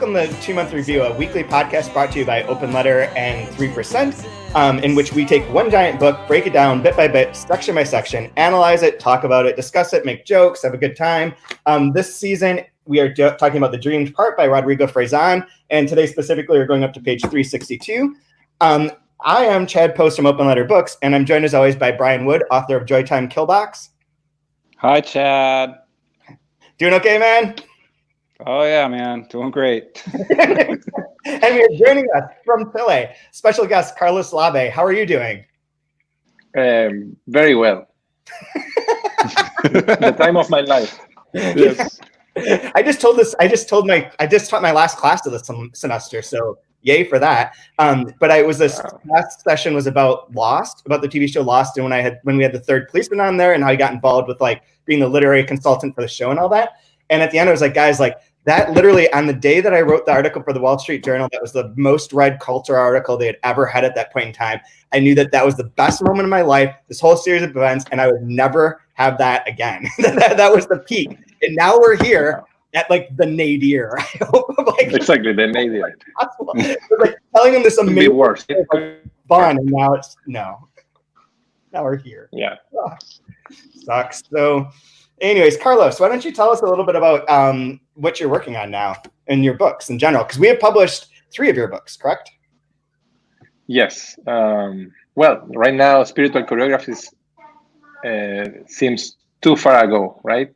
welcome to 2 Month Review, a weekly podcast brought to you by Open Letter and 3%, in which we take one giant book, break it down bit by bit, section by section, analyze it, talk about it, discuss it, make jokes, have a good time. This season, we are talking about The Dreamed Part by Rodrigo Frazan, and today specifically we're going up to page 362. I am Chad Post from Open Letter Books, and I'm joined as always by Brian Wood, author of Joytime Killbox. Hi, Chad. Doing okay, man? Oh, yeah, man. Doing great. And we are joining us from Chile, special guest Carlos Labbé. How are you doing? Very well. The time of my life. Yes. I just taught my last class of the semester, so yay for that. But last session was about Lost, about the TV show Lost, and when we had the third policeman on there and how he got involved with like being the literary consultant for the show and all that. And at the end, I was like, guys, like that literally on the day that I wrote the article for the Wall Street Journal, that was the most read culture article they had ever had at that point in time. I knew that was the best moment of my life, this whole series of events, and I would never have that again. That was the peak. And now we're here at like the nadir. Like, exactly, the nadir. Like telling them this amazing worse. fun, and now it's no. Now we're here. Yeah. Oh, sucks. So anyways, Carlos, why don't you tell us a little bit about what you're working on now in your books in general? Because we have published 3 of your books, correct? Yes. Well, right now, spiritual choreographies seems too far ago, right?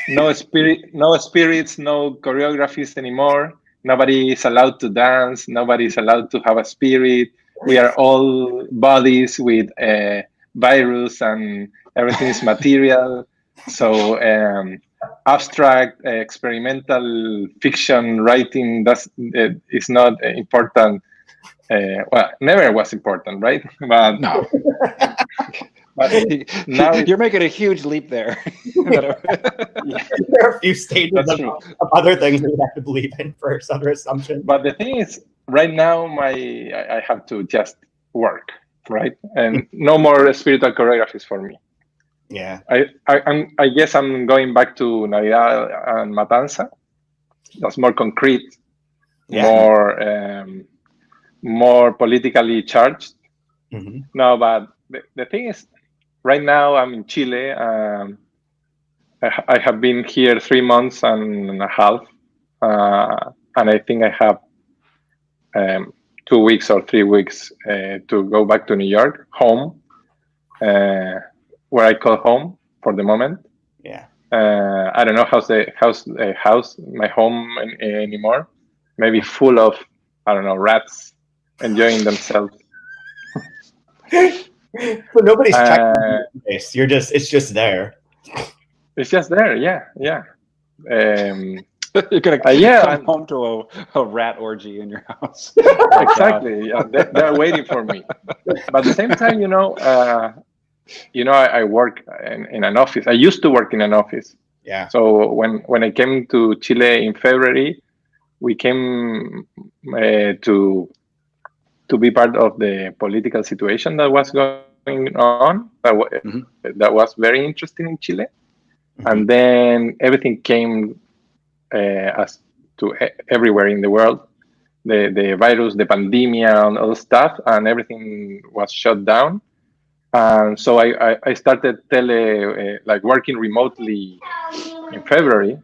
No spirits, no choreographies anymore. Nobody is allowed to dance. Nobody is allowed to have a spirit. We are all bodies with a virus, and everything is material. So abstract, experimental fiction writing is not important. Well, never was important, right? But no. But now you're making a huge leap there. There are a few stages of other things that you have to believe in first, other assumptions. But the thing is, right now, I have to just work, right? And no more spiritual choreographies for me. Yeah. I guess I'm going back to Navidad and Matanza. That's more concrete, more politically charged. Mm-hmm. No, but the thing is, right now I'm in Chile. I have been here 3 months and a half, and I think I have 2 weeks or 3 weeks to go back to New York, home, where I call home for the moment. Yeah. I don't know how's my home anymore. Maybe full of, I don't know, rats enjoying themselves. But nobody's checking your face. It's just there. It's just there, yeah. You're gonna come home to a rat orgy in your house. Exactly. Yeah, they're waiting for me. But at the same time, I work in an office. I used to work in an office. Yeah. So when I came to Chile in February, we came to be part of the political situation that was going on. That was very interesting in Chile. Mm-hmm. And then everything came as to everywhere in the world. The virus, the pandemic, and all stuff, and everything was shut down. And so I started working remotely in February.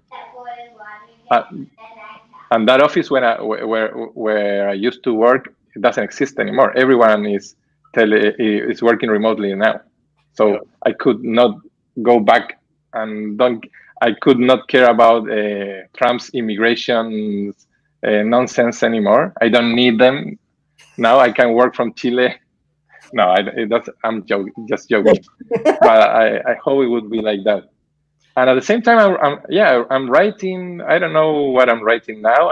And that office where I used to work, it doesn't exist anymore. Everyone is working remotely now. So I could not go back and I could not care about Trump's immigration nonsense anymore. I don't need them. Now I can work from Chile. No, I'm just joking. But I hope it would be like that. And at the same time, I'm writing. I don't know what I'm writing now.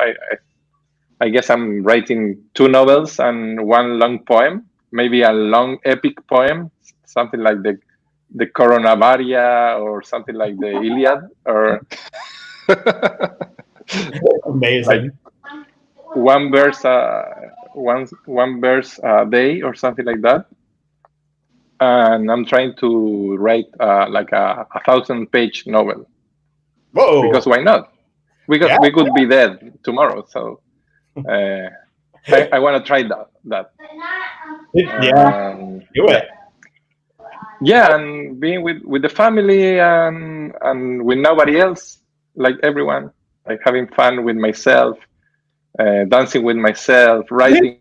I guess I'm writing 2 novels and 1 long poem, maybe a long epic poem, something like the Coronavaria or something like the Iliad, or amazing. Like 1 verse, one verse a day or something like that. And I'm trying to write like a 1,000-page novel. Whoa! Because why not? we could be dead tomorrow. So I want to try that. Do it. Yeah, and being with the family and with nobody else, like everyone, like having fun with myself, dancing with myself, writing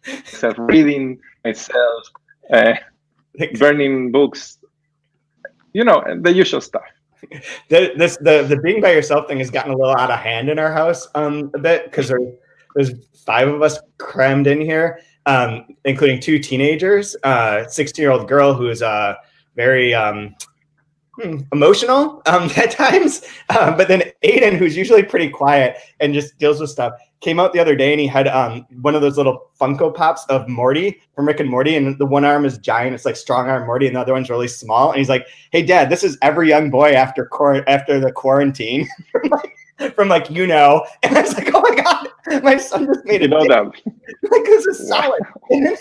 myself, reading myself, burning books, the usual stuff. The being by yourself thing has gotten a little out of hand in our house a bit, because there's 5 of us crammed in here, including 2 teenagers, 16-year-old girl who is very emotional at times, but then Aiden, who's usually pretty quiet and just deals with stuff, came out the other day and he had one of those little Funko Pops of Morty from Rick and Morty, and the one arm is giant, it's like strong arm Morty, and the other one's really small, and he's like, "Hey Dad, this is every young boy after the quarantine." from like and I was like, "Oh my God, my son just made it." That. Like, this is solid. And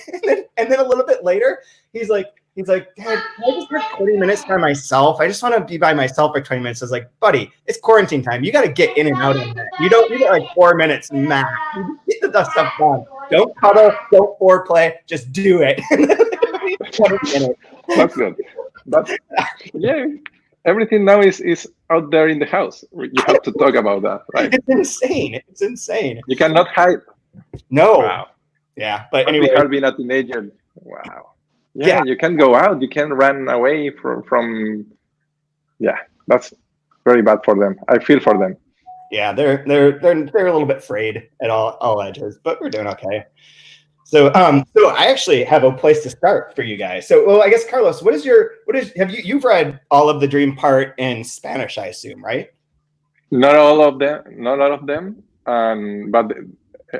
then a little bit later, he's like, "Dad, can I just have 20 minutes by myself? I just want to be by myself for 20 minutes." I was like, "Buddy, it's quarantine time. You got to get in and out of that. You get like 4 minutes max. You just get the stuff done. Don't cuddle, don't foreplay, just do it." 20 minutes. That's good. But yeah, everything now is out there in the house. You have to talk about that, right? It's insane. You cannot hide. No. Wow. Yeah, but anyway, hard being a teenager. Wow. Yeah, you can go out. You can run away from. Yeah, that's very bad for them. I feel for them. Yeah, they're a little bit frayed at all edges, but we're doing okay. So I actually have a place to start for you guys. So, well, I guess Carlos, you've read all of the Dream part in Spanish, I assume, right? Not all of them, but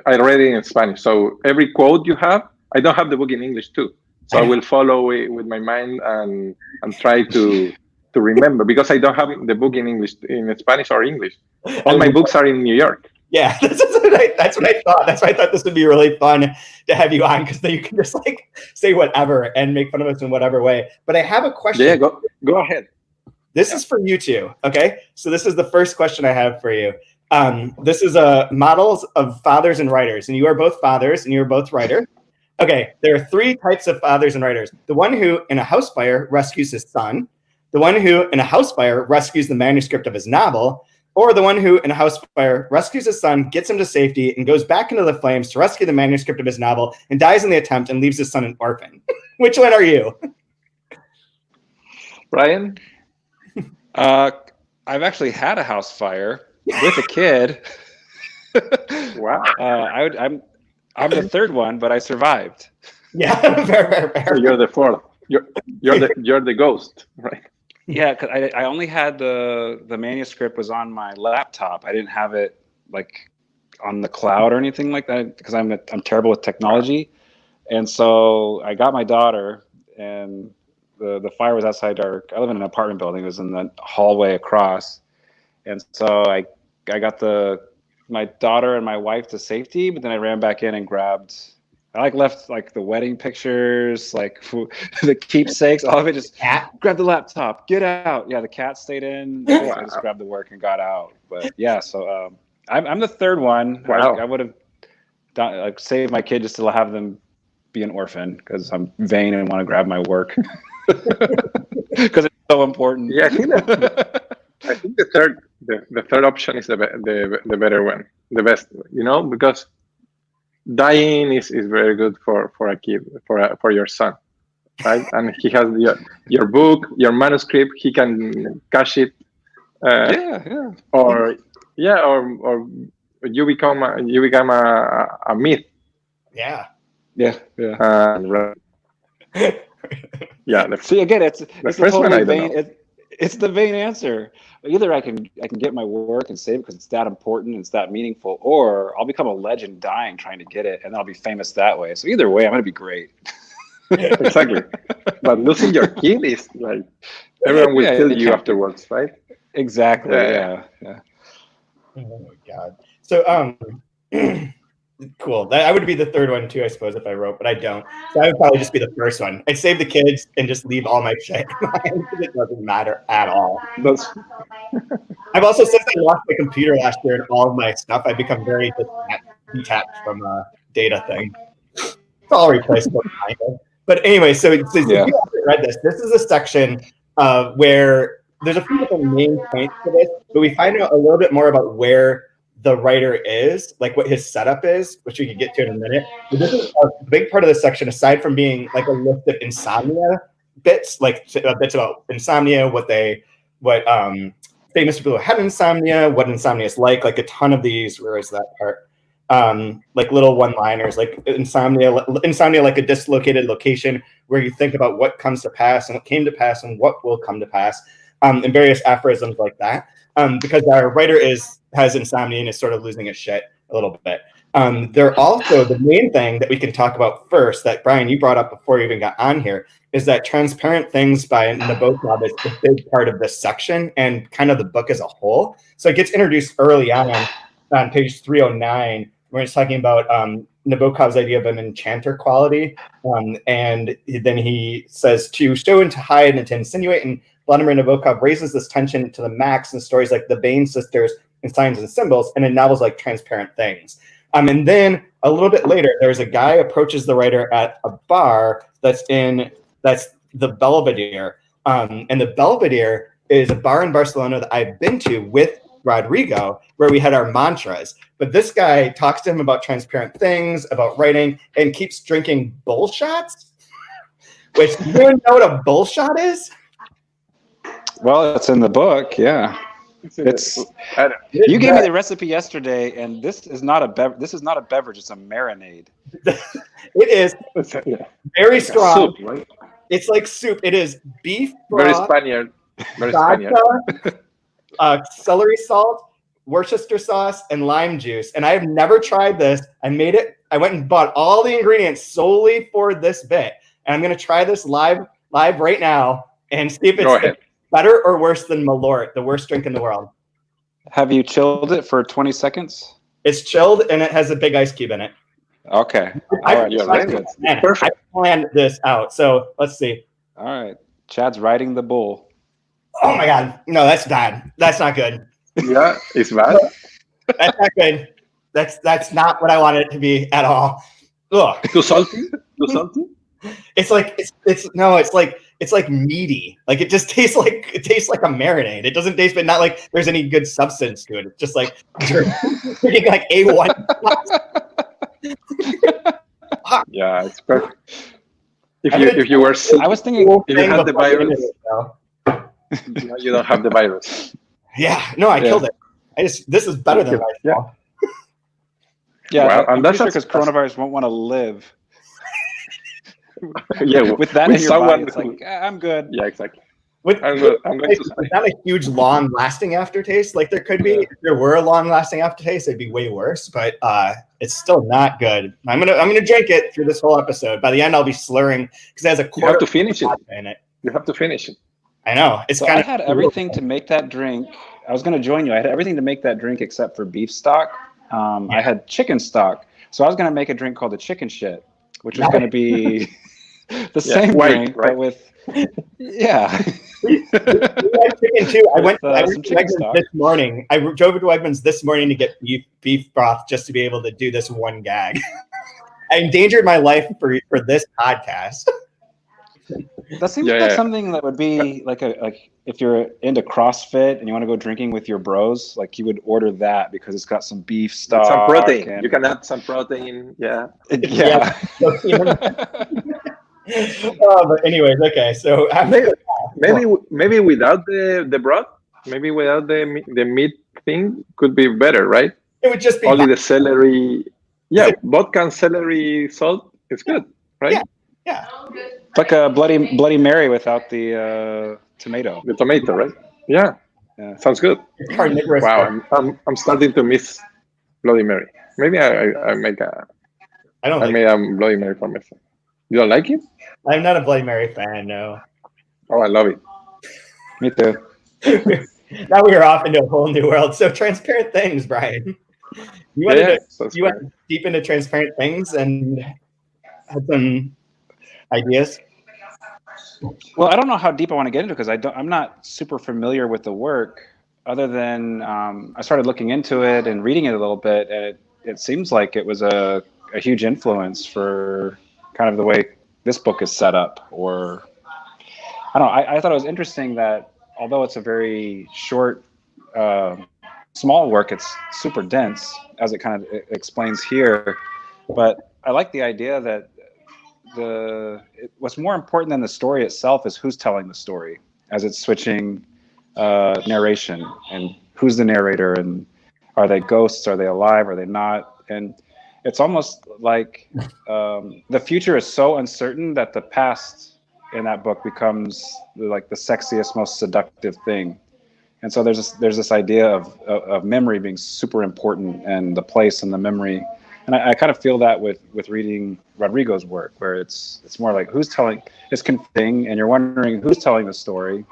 I read it in Spanish. So every quote you have, I don't have the book in English too. So I will follow it with my mind and try to remember, because I don't have the book in English, in Spanish or English. All my books are in New York. Yeah, that's what I thought. That's why I thought this would be really fun to have you on, because then you can just like say whatever and make fun of us in whatever way. But I have a question. Yeah, go ahead. This is for you two. Okay, so this is the first question I have for you. This is models of fathers and writers, and you are both fathers and you are both writers. Okay, there are 3 types of fathers and writers. The one who, in a house fire, rescues his son. The one who, in a house fire, rescues the manuscript of his novel. Or the one who, in a house fire, rescues his son, gets him to safety, and goes back into the flames to rescue the manuscript of his novel, and dies in the attempt and leaves his son an orphan. Which one are you? Brian? I've actually had a house fire with a kid. Wow. I'm the 3rd one, but I survived. Yeah, fair. So you're the 4th. You're the ghost, right? Yeah, because I only had the manuscript was on my laptop. I didn't have it like on the cloud or anything like that, because I'm terrible with technology. And so I got my daughter, and the fire was outside our. I live in an apartment building. It was in the hallway across, and so I got my daughter and my wife to safety, but then I ran back in and grabbed. I left the wedding pictures, the keepsakes, all of it. Just grab the laptop, get out. Yeah, the cat stayed in. Wow. I just grabbed the work and got out. But yeah, so I'm the 3rd one. Wow. I would have saved my kid just to have them be an orphan, because I'm vain and want to grab my work because it's so important. Yeah, I think the third option is the better one, the best. Because dying is very good for a kid, for your son, right? And he has your book, your manuscript. He can cash it. Or you become a myth. Yeah. Right. Yeah. See, again, it's the first one. I don't know. It's the vain answer. Either I can get my work and save it because it's that important and it's that meaningful, or I'll become a legend dying trying to get it, and I'll be famous that way. So either way, I'm going to be great. Exactly. But losing your kid is like, everyone will kill you afterwards, right? Exactly. Yeah. Oh my God. So Cool. I would be the third one too, I suppose, if I wrote, but I don't. So I would probably just be the first one. I'd save the kids and just leave all my shit. It doesn't matter at all. I've also, since I lost my computer last year and all of my stuff, I've become very detached from data thing. It's all replaceable, kind of. But anyway, so if you haven't read this is a section where there's a few different main points to this, but we find out a little bit more about where the writer is, like what his setup is, which we can get to in a minute. But this is a big part of the section, aside from being like a list of insomnia bits, like bits about insomnia, what famous people who had insomnia, what insomnia is like a ton of these. Where is that part? Like little one-liners, like insomnia like a dislocated location, where you think about what comes to pass and what came to pass and what will come to pass, and various aphorisms like that. Because our writer has insomnia and is sort of losing his shit a little bit. They're also, the main thing that we can talk about first, that Brian, you brought up before you even got on here, is that Transparent Things by Nabokov is a big part of this section and kind of the book as a whole. So it gets introduced early on page 309, where it's talking about Nabokov's idea of an enchanter quality. And then he says, to show and to hide and to insinuate, and Vladimir Nabokov raises this tension to the max in stories like The Bain Sisters and Signs and Symbols, and in novels like Transparent Things. And then a little bit later, there's a guy approaches the writer at a bar that's the Belvedere. And the Belvedere is a bar in Barcelona that I've been to with Rodrigo, where we had our mantras. But this guy talks to him about Transparent Things, about writing, and keeps drinking bullshots. Which, do you know what a bullshot is? Well, it's in the book, yeah. You gave me the recipe yesterday, and this is not a beverage. It's a marinade. It is very strong. Soup, right? It's like soup. It is beef broth, very Spaniard. Celery salt, Worcester sauce, and lime juice. And I have never tried this. I made it. I went and bought all the ingredients solely for this bit, and I'm going to try this live right now and see if it's better or worse than Malort, the worst drink in the world. Have you chilled it for 20 seconds? It's chilled and it has a big ice cube in it. Okay. I planned this out. So let's see. All right. Chad's riding the bull. Oh my God. No, that's bad. That's not good. Yeah, it's bad. That's not good. That's not what I wanted it to be at all. Ugh. Too salty? Too salty? It's like meaty. Like it just tastes like a marinade. It doesn't taste, but not like there's any good substance to it. It's just like drinking like A1. Yeah, it's perfect. If you were sick, I was thinking if you had the virus, you don't have the virus. Yeah, no, I killed it. This is better than life. Yeah, well, I'm pretty sure because coronavirus won't want to live. Yeah, with that in your body, it's like I'm good. Yeah, exactly. I'm going to it's not a huge long-lasting aftertaste. Like there could be, if there were a long-lasting aftertaste, it'd be way worse. But it's still not good. I'm gonna drink it through this whole episode. By the end, I'll be slurring because it has a quarter. You have to finish it. In it. You have to finish it. I know. It's kind of. I had everything to make that drink. I was going to join you. I had everything to make that drink except for beef stock. I had chicken stock, so I was going to make a drink called the chicken shit, which was going to be the same drink, right? But with we had chicken too. I went to Wegmans this morning. I drove to Wegmans this morning to get beef broth just to be able to do this one gag. I endangered my life for this podcast. That seems like something that would be like if you're into CrossFit and you want to go drinking with your bros, like you would order that because it's got some beef stock, some protein. You can add some protein. Yeah. But anyways, okay. So maybe without the broth, maybe without the meat thing could be better, right? It would just be only the celery. Yeah, vodka and celery salt is good, right? Yeah. It's like a Bloody Mary without the tomato. The tomato, right? Yeah. Sounds good. Carnivorous. Wow, I'm starting to miss Bloody Mary. Maybe I make a. I made a Bloody Mary for myself. You don't like it? I'm not a Bloody Mary fan. No. Oh, I love it. Me too. Now we are off into a whole new world. So Transparent Things, Brian. You went deep into transparent things and had some ideas. Well, I don't know how deep I want to get into because I'm not super familiar with the work. Other than I started looking into it and reading it a little bit, and it seems like it was a huge influence for kind of the way this book is set up. Or I don't know. I thought it was interesting that although it's a very short, small work, it's super dense, as it kind of explains here. But I like the idea that what's more important than the story itself is who's telling the story, as it's switching narration, and who's the narrator, and are they ghosts, are they alive, are they not? And it's almost like the future is so uncertain that the past in that book becomes like the sexiest, most seductive thing. And so there's this idea of memory being super important, and the place and the memory. And I kind of feel that with reading Rodrigo's work, where it's more like who's telling, it's confusing, and you're wondering who's telling the story.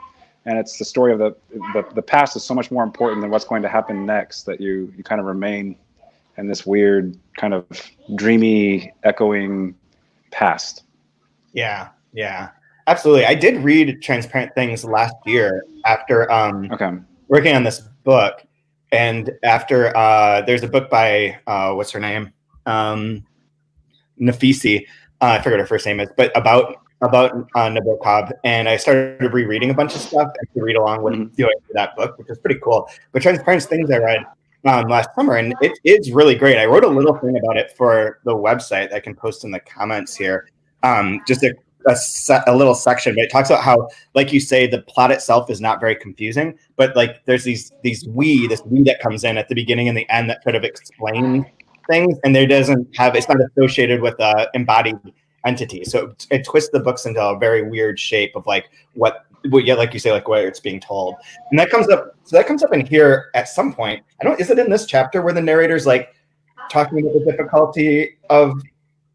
And it's the story of the past is so much more important than what's going to happen next, that you kind of remain in this weird kind of dreamy, echoing past. Yeah, absolutely. I did read Transparent Things last year after working on this book. And after there's a book by what's her name? Nafisi. I forget what her first name is, but about Nabokov, and I started rereading a bunch of stuff to read along with doing that book, which was pretty cool. But Transparent Things I read last summer, and it is really great. I wrote a little thing about it for the website that I can post in the comments here. Just a little section, but it talks about how, like you say, the plot itself is not very confusing, but like there's this we that comes in at the beginning and the end that sort of explains things, and it's not associated with embodied entity. So it twists the books into a very weird shape of like what like you say, like where it's being told. And that comes up in here at some point. Is it in this chapter where the narrator's like talking about the difficulty of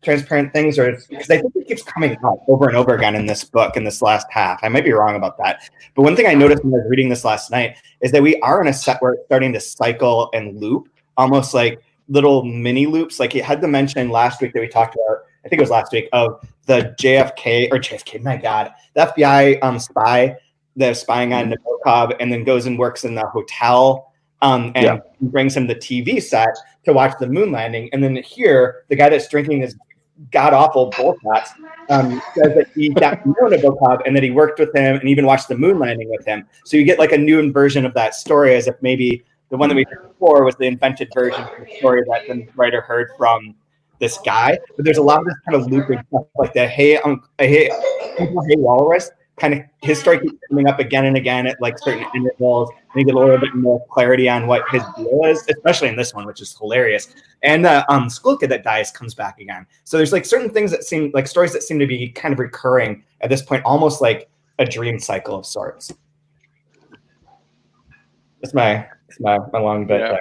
Transparent Things, or because I think it keeps coming up over and over again in this book in this last half. I might be wrong about that. But one thing I noticed when I was reading this last night is that we are in a set where it's starting to cycle and loop, almost like little mini loops. Like it had the mention last week that we talked about, I think it was last week, of the JFK, my God, the FBI spy, the spying on Nabokov, and then goes and works in the hotel and brings him the TV set to watch the moon landing. And then here, the guy that's drinking his god-awful Bullshot says that he got to know Nabokov and that he worked with him and even watched the moon landing with him. So you get like a new version of that story, as if maybe the one that we heard before was the invented version of the story that the writer heard from this guy. But there's a lot of this kind of looping stuff, like the Hey Walrus, kind of his story keeps coming up again and again at like certain intervals, and you get a little bit more clarity on what his deal is, especially in this one, which is hilarious. And the school kid that dies comes back again. So there's like certain things that seem like stories that seem to be kind of recurring at this point, almost like a dream cycle of sorts. That's my long bit. Yeah.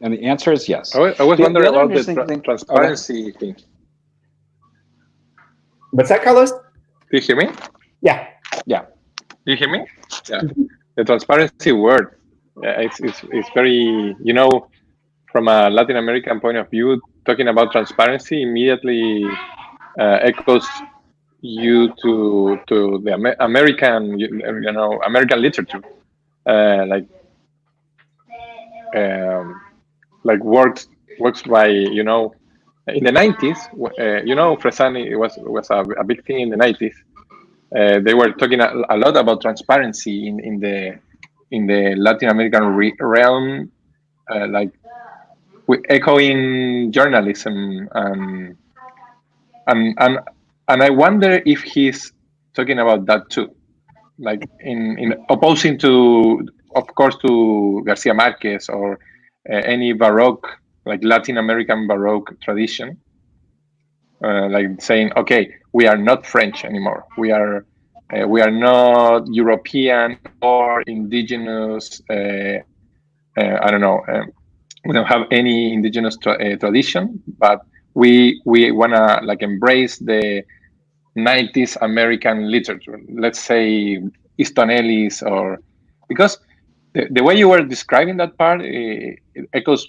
And the answer is yes. I was wondering about the transparency thing. What's that, Carlos? Do you hear me? Yeah. Do you hear me? Yeah. The transparency word, it's very, from a Latin American point of view, talking about transparency immediately echoes you to the American, American literature, like works by, in the 90s, Fresani was a big thing in the 90s. They were talking a lot about transparency in the Latin American realm, with echoing journalism, and I wonder if he's talking about that too, like in opposing to, of course, to Garcia Marquez or any Baroque, like Latin American Baroque tradition. Like saying, okay, we are not French anymore. We are not European or indigenous. I don't know. We don't have any indigenous tradition, but we wanna like embrace the 90s American literature. Let's say Easton Ellis, or because the way you were describing that part, it echoes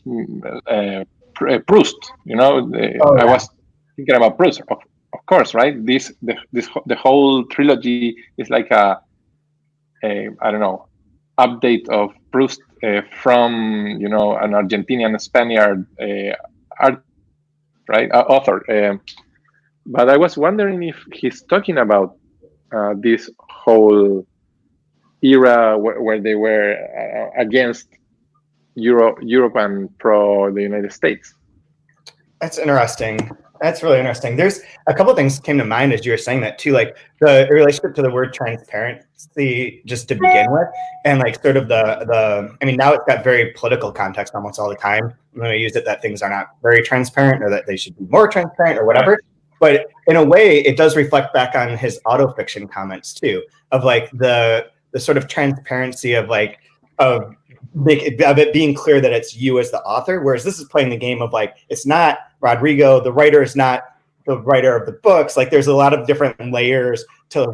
Proust. I was thinking about Proust, of course, right? The whole trilogy is like a I don't know, update of Proust from an Argentinian Spaniard author. But I was wondering if he's talking about this whole era where they were against Europe and pro the United States. That's interesting. That's really interesting. There's a couple of things came to mind as you were saying that too, like the relationship to the word transparency, just to begin with, and like sort of the. I mean, now it's got very political context almost all the time when I use it, that things are not very transparent or that they should be more transparent or whatever. But in a way, it does reflect back on his autofiction comments too, of like the sort of transparency of like of it being clear that it's you as the author, whereas this is playing the game of like it's not Rodrigo, the writer is not the writer of the books. Like there's a lot of different layers to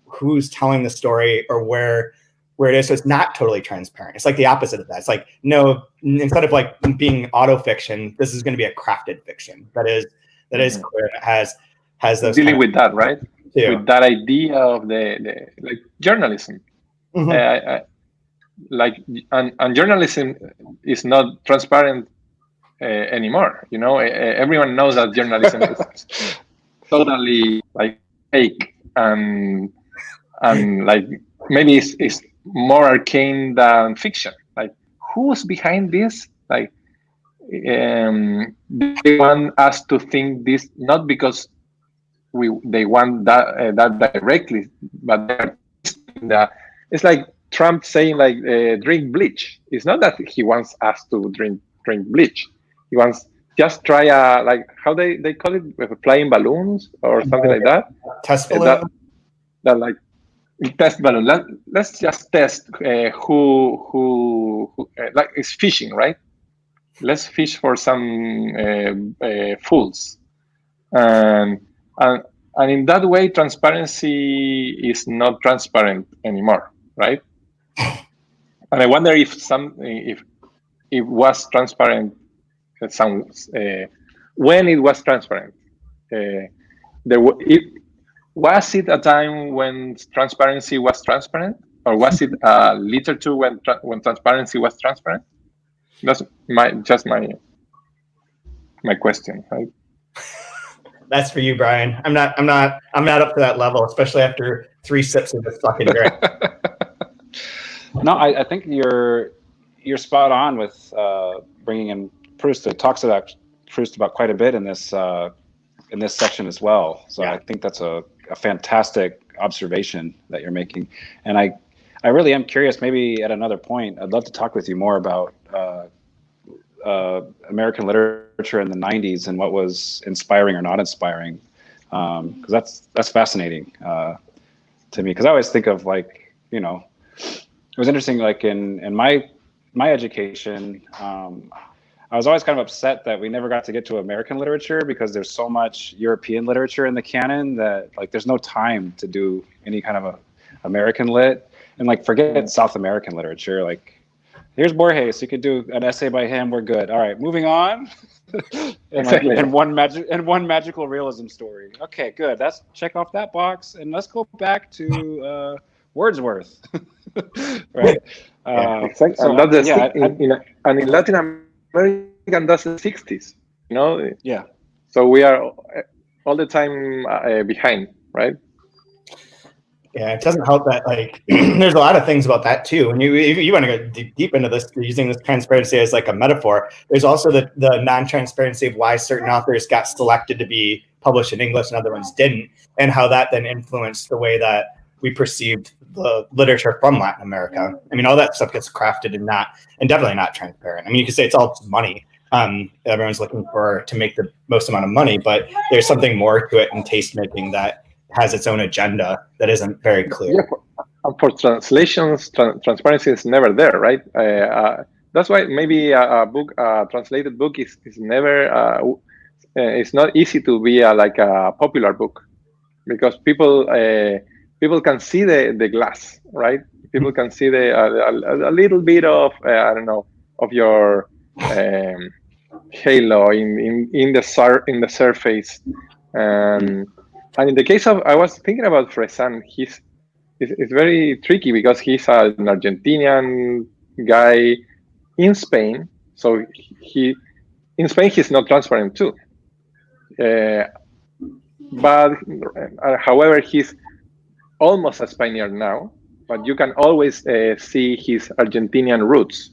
who's telling the story or where it is. So it's not totally transparent. It's like the opposite of that. It's like, no, instead of like being autofiction, this is going to be a crafted fiction that is clear. It has those dealing with that, right? Too. With that idea of the like journalism. Mm-hmm. And journalism is not transparent anymore. Everyone knows that journalism is totally like fake and like maybe it's more arcane than fiction. Like who's behind this? Like they want us to think this not because they want that directly, but it's like Trump saying like drink bleach. It's not that he wants us to drink bleach. He wants just try like how they call it, flying balloons or something like that. Test balloon. That like test balloon. Let's just test who like it's fishing, right? Let's fish for some fools, and in that way, transparency is not transparent anymore, right? And I wonder if it was transparent. When it was transparent, was it a time when transparency was transparent, or was it literature when transparency was transparent? That's my question, right? That's for you, Brian. I'm not up to that level, especially after 3 sips of this fucking drink. No, I think you're spot on with bringing in Proust. It talks about Proust about quite a bit in this section as well. So yeah. I think that's a fantastic observation that you're making. And I really am curious, maybe at another point, I'd love to talk with you more about American literature in the 90s and what was inspiring or not inspiring. Because that's fascinating to me. Because I always think of like, it was interesting, like in my education, I was always kind of upset that we never got to get to American literature because there's so much European literature in the canon that like there's no time to do any kind of a American lit, and like forget South American literature. Like here's Borges, you could do an essay by him, we're good. All right, moving on. and one magical realism story. Okay, good. Let's check off that box and let's go back to Wordsworth. Right. Exactly. So, and in Latin America, that's the 60s. Yeah. So we are all the time behind, right? Yeah, it doesn't help that like there's a lot of things about that too. And you want to go deep into this, using this transparency as like a metaphor. There's also the non-transparency of why certain authors got selected to be published in English and other ones didn't, and how that then influenced the way that we perceived the literature from Latin America. I mean, all that stuff gets crafted and definitely not transparent. I mean, you could say it's all money. Everyone's looking to make the most amount of money, but there's something more to it in taste making that has its own agenda that isn't very clear. Yeah, for translations, transparency is never there, right? That's why maybe a translated book is never. It's not easy to be like a popular book because people can see the glass, right? People can see a little bit of I don't know, of your halo in the surface. And in the case of, I was thinking about Fresan. It's very tricky because he's an Argentinian guy in Spain. So in Spain he's not transparent too. But however, he's almost a Spaniard now. But you can always see his Argentinian roots.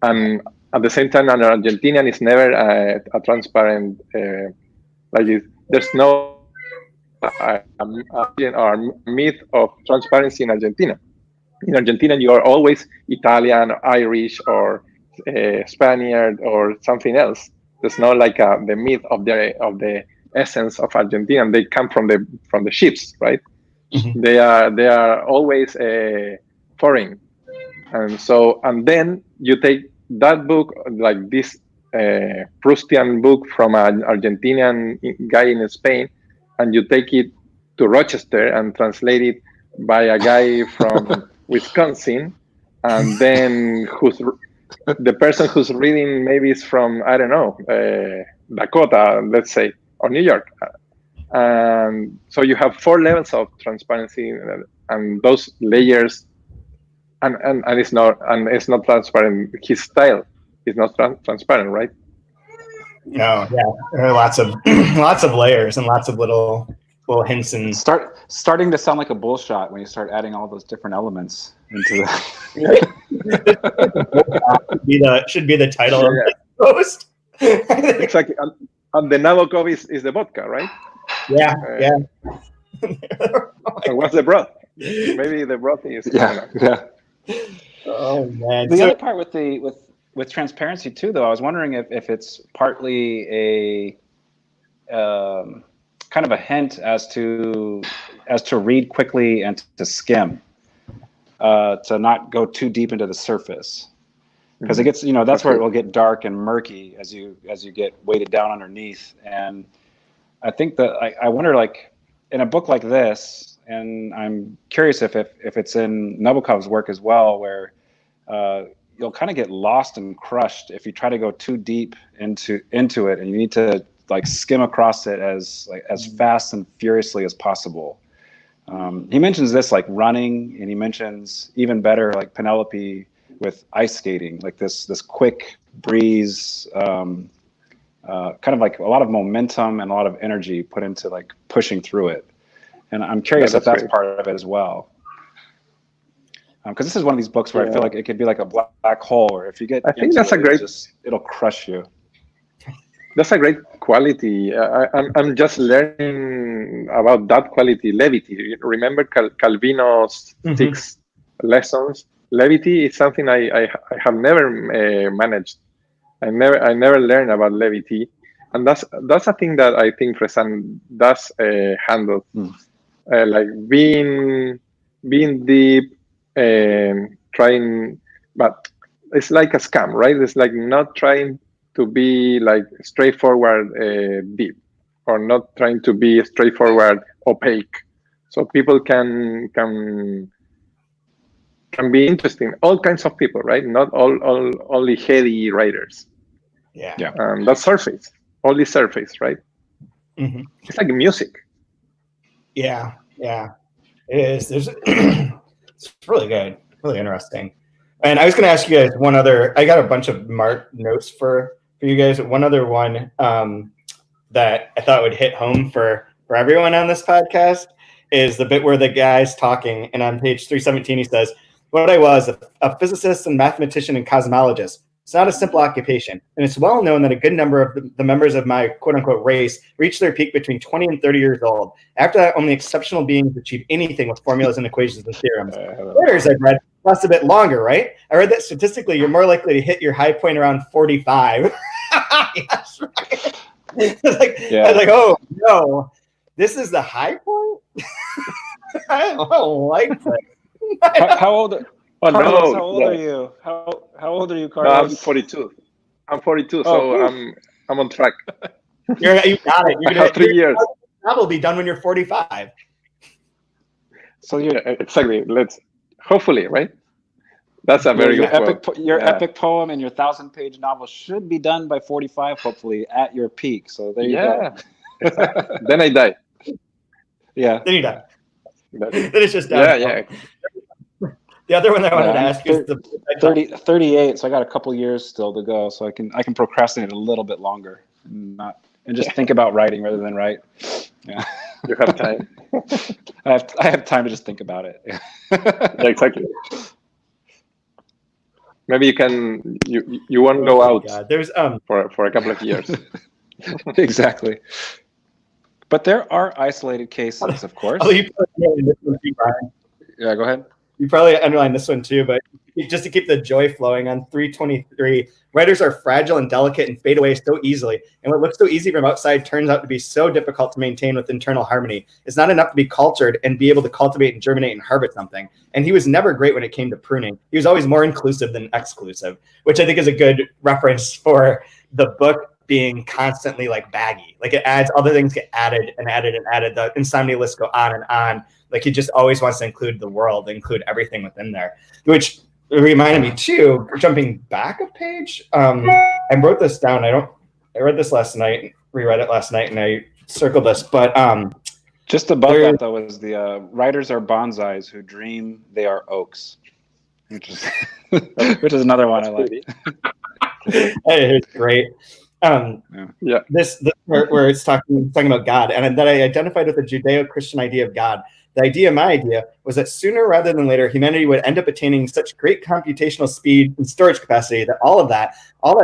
And at the same time, an Argentinian is never a transparent like this. There's no myth of transparency in Argentina. In Argentina, you are always Italian, or Irish, or Spaniard, or something else. There's no like the myth of the essence of Argentina. They come from the ships, right? Mm-hmm. They are always foreign, and then you take that book, like this Proustian book from an Argentinian guy in Spain, and you take it to Rochester and translate it by a guy from Wisconsin, and then the person who's reading maybe is from, I don't know, Dakota, let's say, or New York. So you have 4 levels of transparency, and those layers, and it's not transparent. His style is not transparent, right? No, yeah, there are lots of layers and lots of little hints and starting to sound like a Bullshot when you start adding all those different elements into that. should be the title of the post. Exactly, and the Nabokov is the vodka, right? Yeah, yeah. And what's the broth? Maybe the broth is yeah. Oh man. The other part with transparency too, though, I was wondering if it's partly a kind of a hint as to read quickly and to skim, to not go too deep into the surface, because it gets, that's where it will get dark and murky as you get weighted down underneath. And I think that I wonder, like in a book like this, and I'm curious if it's in Nabokov's work as well, where you'll kind of get lost and crushed if you try to go too deep into it, and you need to like skim across it as fast and furiously as possible. He mentions this like running, and he mentions even better like Penelope with ice skating, like this quick breeze, kind of like a lot of momentum and a lot of energy put into like pushing through it. And I'm curious if that's part of it as well. Because this is one of these books where I feel like it could be like a black hole, or if you get, I think that's it'll crush you. That's a great quality. I'm just learning about that quality, levity. Remember Calvino's 6 lessons? Levity is something I have never managed. I never learned about levity, and that's a thing that I think Fresan does handle, like being deep, trying, but it's like a scam, right? It's like not trying to be like straightforward deep, or not trying to be straightforward opaque, so people can be interesting. All kinds of people, right? Not only heady writers. Yeah. That's surface, only surface, right? Mm-hmm. It's like music. Yeah, it is. It's really good, really interesting. And I was going to ask you guys one other. I got a bunch of marked notes for you guys. One other one that I thought would hit home for everyone on this podcast is the bit where the guy's talking, and on page 317 he says, "What I was, a physicist and mathematician and cosmologist. It's not a simple occupation, and it's well known that a good number of the members of my quote-unquote race reach their peak between 20 and 30 years old. After that, only exceptional beings achieve anything with formulas and equations and theorems. Others, I've read, last a bit longer, right? I read that statistically, you're more likely to hit your high point around 45. Yes, right. I was like, oh, no, this is the high point? I don't like that. How old? Oh, Carlos, how old are you? How old are you, Carlos? No, I'm 42. I'm 42, so I'm on track. You got it. I have 3 years. That will be done when you're 45. So you're exactly. Hopefully, right? That's a very good quote. Your epic poem and your 1,000-page novel should be done by 45, hopefully, at your peak. So there you go. Exactly. Then I die. Yeah. Then you die. Then it's just yeah. The other one that I wanted to ask is the 38, so I got a couple years still to go, so I can procrastinate a little bit longer and just think about writing rather than write. Yeah. You have time. I have time to just think about it. Yeah, exactly. Maybe you won't go out There's for a couple of years. Exactly. But there are isolated cases, of course. Yeah, go ahead. You probably underlined this one too, but just to keep the joy flowing on 323, writers are fragile and delicate and fade away so easily. And what looks so easy from outside turns out to be so difficult to maintain with internal harmony. It's not enough to be cultured and be able to cultivate and germinate and harvest something. And he was never great when it came to pruning. He was always more inclusive than exclusive, which I think is a good reference for the book being constantly like baggy. Like it adds, other things get added and added and added. The insomnia lists go on and on. Like he just always wants to include the world, include everything within there, which reminded me too, jumping back a page. I wrote this down. I read this last night, reread it last night, and I circled this, but just above that though is the writers are bonsais who dream they are oaks, which is another one I like. It's great. This where it's talking about God, and that I identified with the Judeo-Christian idea of God. The idea, my idea, was that sooner rather than later, humanity would end up attaining such great computational speed and storage capacity that all that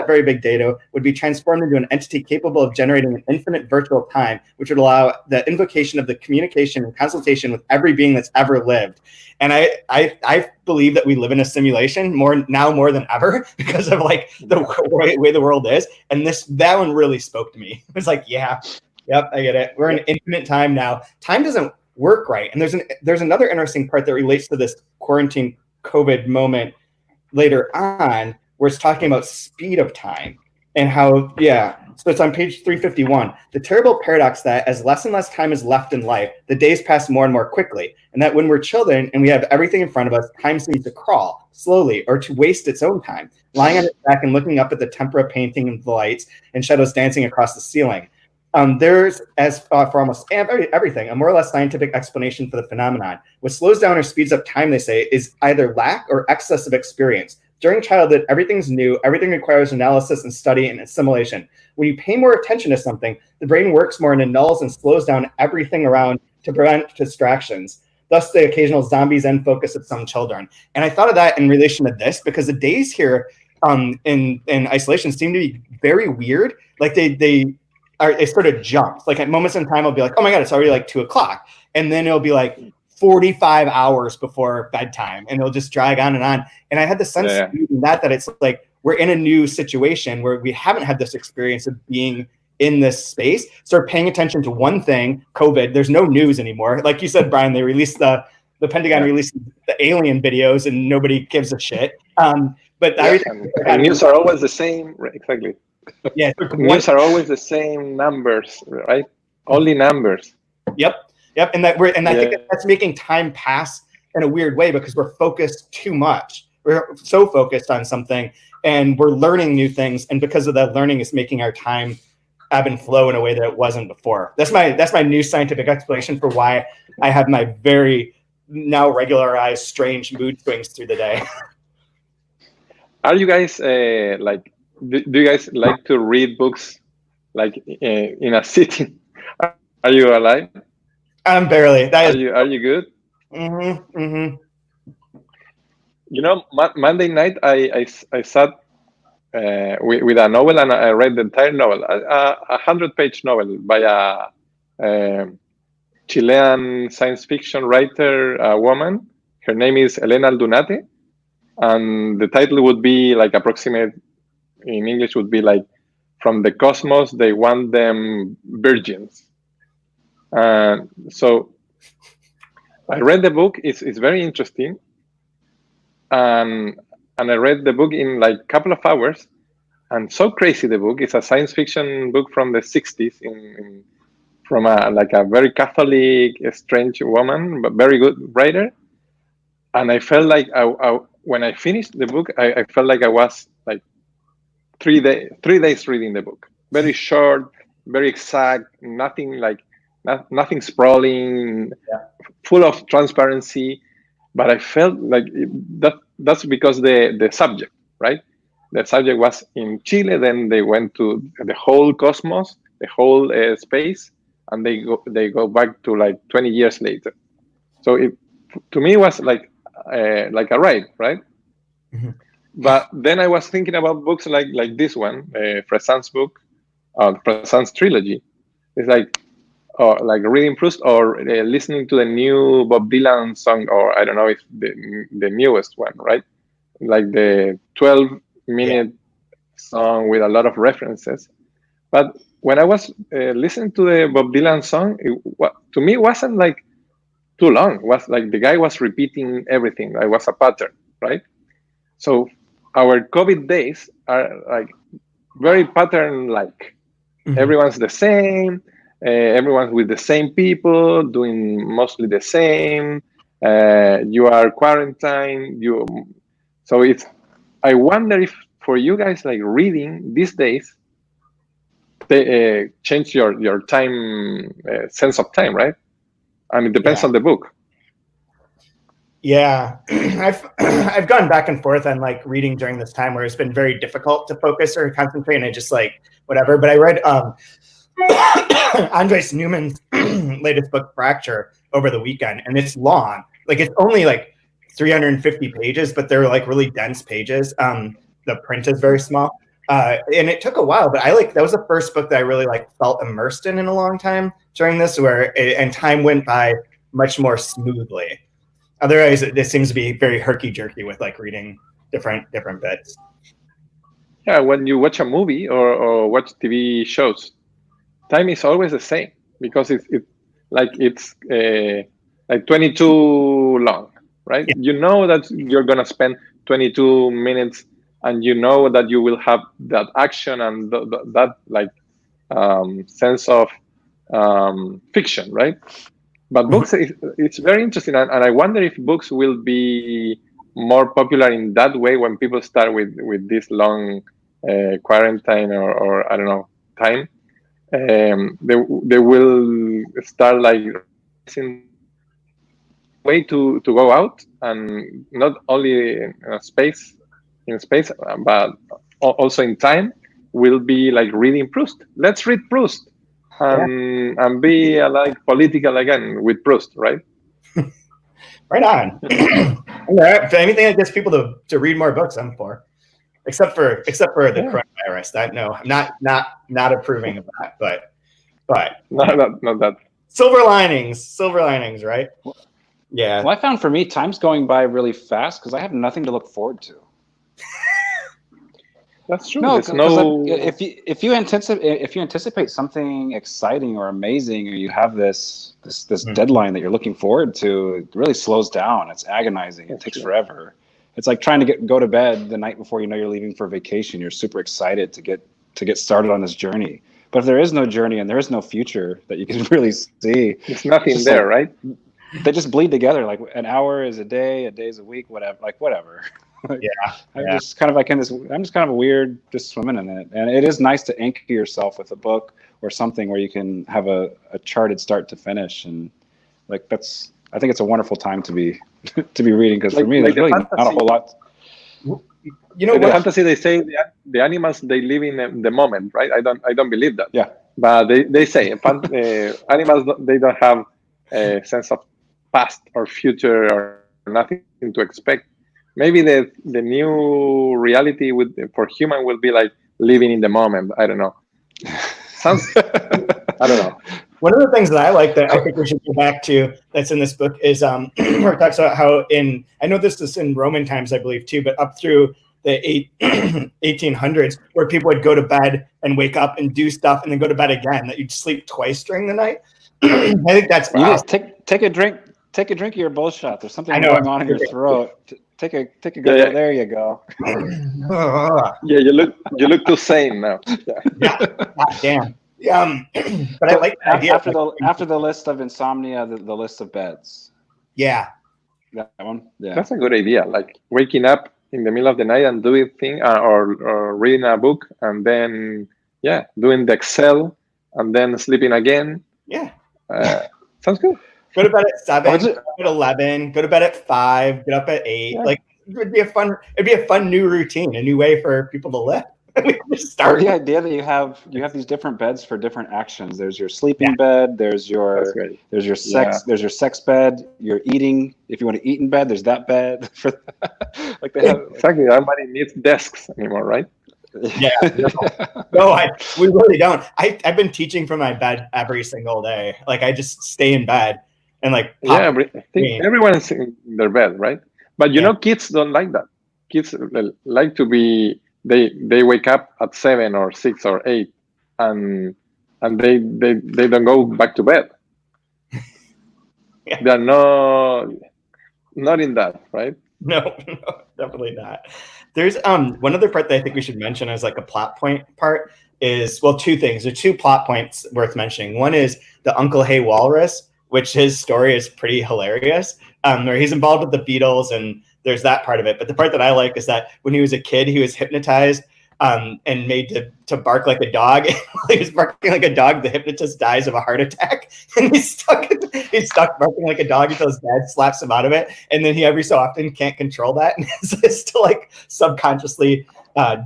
very big data would be transformed into an entity capable of generating an infinite virtual time, which would allow the invocation of the communication and consultation with every being that's ever lived. And I believe that we live in a simulation more than ever because of like the way the world is. And that one really spoke to me. It was like, yep, I get it. We're in infinite time now. Time doesn't work right. And there's another interesting part that relates to this quarantine COVID moment later on, where it's talking about speed of time and how, so it's on page 351. The terrible paradox that as less and less time is left in life, the days pass more and more quickly. And that when we're children and we have everything in front of us, time seems to crawl slowly or to waste its own time, lying on its back and looking up at the tempera painting and the lights and shadows dancing across the ceiling. There's, as for almost everything, a more or less scientific explanation for the phenomenon. What slows down or speeds up time, they say, is either lack or excess of experience. During childhood, everything's new. Everything requires analysis and study and assimilation. When you pay more attention to something, the brain works more and annuls and slows down everything around to prevent distractions. Thus, the occasional zombies end focus of some children. And I thought of that in relation to this because the days here in isolation seem to be very weird. Like it sort of jumps. Like at moments in time, I'll be like, oh my God, it's already like 2:00. And then it'll be like 45 hours before bedtime and it'll just drag on and on. And I had the sense that it's like, we're in a new situation where we haven't had this experience of being in this space. So we're paying attention to one thing, COVID. There's no news anymore. Like you said, Brian, they released the Pentagon released the alien videos and nobody gives a shit. But and news are always the same. Right, exactly. Yeah, news are always the same numbers, right? Only numbers. Yep. And I think that's making time pass in a weird way because we're focused too much. We're so focused on something and we're learning new things. And because of that learning, it's making our time ebb and flow in a way that it wasn't before. That's my new scientific explanation for why I have my very now regularized strange mood swings through the day. Are you guys do you guys like to read books like in a sitting? Are you alive? I'm barely. Are you good? Mm-hmm. Mm-hmm. You know, Monday night I sat with a novel and I read the entire novel, a 100-page novel by a Chilean science fiction writer, a woman. Her name is Elena Aldunate, and the title would be like approximate in English would be like, from the cosmos they want them virgins. So I read the book. It's very interesting. And I read the book in like a couple of hours. And so crazy the book. It's a science fiction book from the 60s from a very Catholic, strange woman, but very good writer. and I felt like when I finished the book, I felt like I was like 3 days reading the book. Very short, very exact, nothing nothing sprawling, full of transparency. But I felt like that's because the subject, right? The subject was in Chile. Then they went to the whole cosmos, the whole space, and they go back to like 20 years later. So to me, it was like a ride, right? Mm-hmm. But then I was thinking about books like this one, Fresant's book, Fresant's trilogy. It's like reading Proust or listening to the new Bob Dylan song, or I don't know if the newest one, right? Like the 12-minute song with a lot of references. But when I was listening to the Bob Dylan song, to me, it wasn't like too long. It was like the guy was repeating everything. It was a pattern, right? So our COVID days are like very pattern-like. Mm-hmm. Everyone's the same. Everyone's with the same people, doing mostly the same. You are quarantined. So I wonder if for you guys, like reading these days, they change your time sense of time, right? And it depends on the book. Yeah, I've gone back and forth on like reading during this time where it's been very difficult to focus or concentrate, and I just like whatever. But I read Andres Newman's latest book, Fracture, over the weekend, and it's long. Like it's only like 350 pages, but they're like really dense pages. The print is very small, and it took a while. But that was the first book that I really like felt immersed in a long time during this, and time went by much more smoothly. Otherwise, this seems to be very herky-jerky with like reading different bits. Yeah, when you watch a movie or watch TV shows, time is always the same because it's like 22 long, right? Yeah. You know that you're gonna spend 22 minutes, and you know that you will have that action and that like sense of fiction, right? But books, it's very interesting, and I wonder if books will be more popular in that way when people start with this long quarantine or I don't know time. They will start like way to go out, and not only in space, but also in time. Will be like reading Proust. Let's read Proust. And be like political again with Proust, right? Right on. If anything that gets people to read more books, I'm for. Except for the coronavirus. No, I'm not approving of that. But not that. Silver linings, right? Yeah. Well, I found for me, time's going by really fast because I have nothing to look forward to. That's true. No, if you anticipate something exciting or amazing, or you have this deadline that you're looking forward to, it really slows down. It's agonizing. It takes forever. It's like trying to go to bed the night before you know you're leaving for vacation. You're super excited to get started on this journey. But if there is no journey and there is no future that you can really see, there's nothing there, right? They just bleed together. Like an hour is a day, a day is a week, whatever. Like whatever. I'm just kind of like I'm just kind of weird, just swimming in it. And it is nice to anchor yourself with a book or something where you can have a charted start to finish. And like I think it's a wonderful time to be reading, because for me, there's really not a whole lot. You know, the fantasy, they say the animals, they live in the moment, right? I don't believe that. Yeah. But they say animals, they don't have a sense of past or future or nothing to expect. Maybe the new reality for human will be like living in the moment. I don't know. I don't know. One of the things that I like that I think we should go back to that's in this book is where it talks about how I know this is in Roman times, I believe too, but up through the 1800s, where people would go to bed and wake up and do stuff and then go to bed again, that you'd sleep twice during the night. I think that's you just take a drink. Take a drink of your Bullshot. There's something going on in your throat. Take a good. Yeah. There you go. Yeah, you look too sane now. Yeah. God damn. But I like the idea after the list of insomnia, the list of beds. Yeah. That one. Yeah. That's a good idea. Like waking up in the middle of the night and doing thing, or reading a book, and then doing the Excel, and then sleeping again. Yeah. Sounds good. Go to bed at 7, go to bed at 11, go to bed at 5, get up at 8. Yeah. Like it'd be a fun new routine, a new way for people to live. We just Or start. the idea that you have these different beds for different actions. There's your sleeping bed. There's your sex. There's your sex bed. Your eating. If you want to eat in bed, there's that bed. For like they have Exactly. Nobody needs desks anymore, right? Yeah. We really don't. I've been teaching from my bed every single day. Like I just stay in bed and like I think everyone is in their bed, right? But you know, kids don't like that. Kids like to be. They wake up at 7 or 6 or 8, and they don't go back to bed. Yeah. They're not in that, right? No, definitely not. There's one other part that I think we should mention as like a plot point part is, well, two things. There are 2 plot points worth mentioning. One is the Uncle Hey Walrus, which his story is pretty hilarious. Where he's involved with the Beatles, and there's that part of it. But the part that I like is that when he was a kid, he was hypnotized and made to bark like a dog. While he was barking like a dog, the hypnotist dies of a heart attack, and he's stuck barking like a dog until his dad slaps him out of it. And then he every so often can't control that, and it's still like subconsciously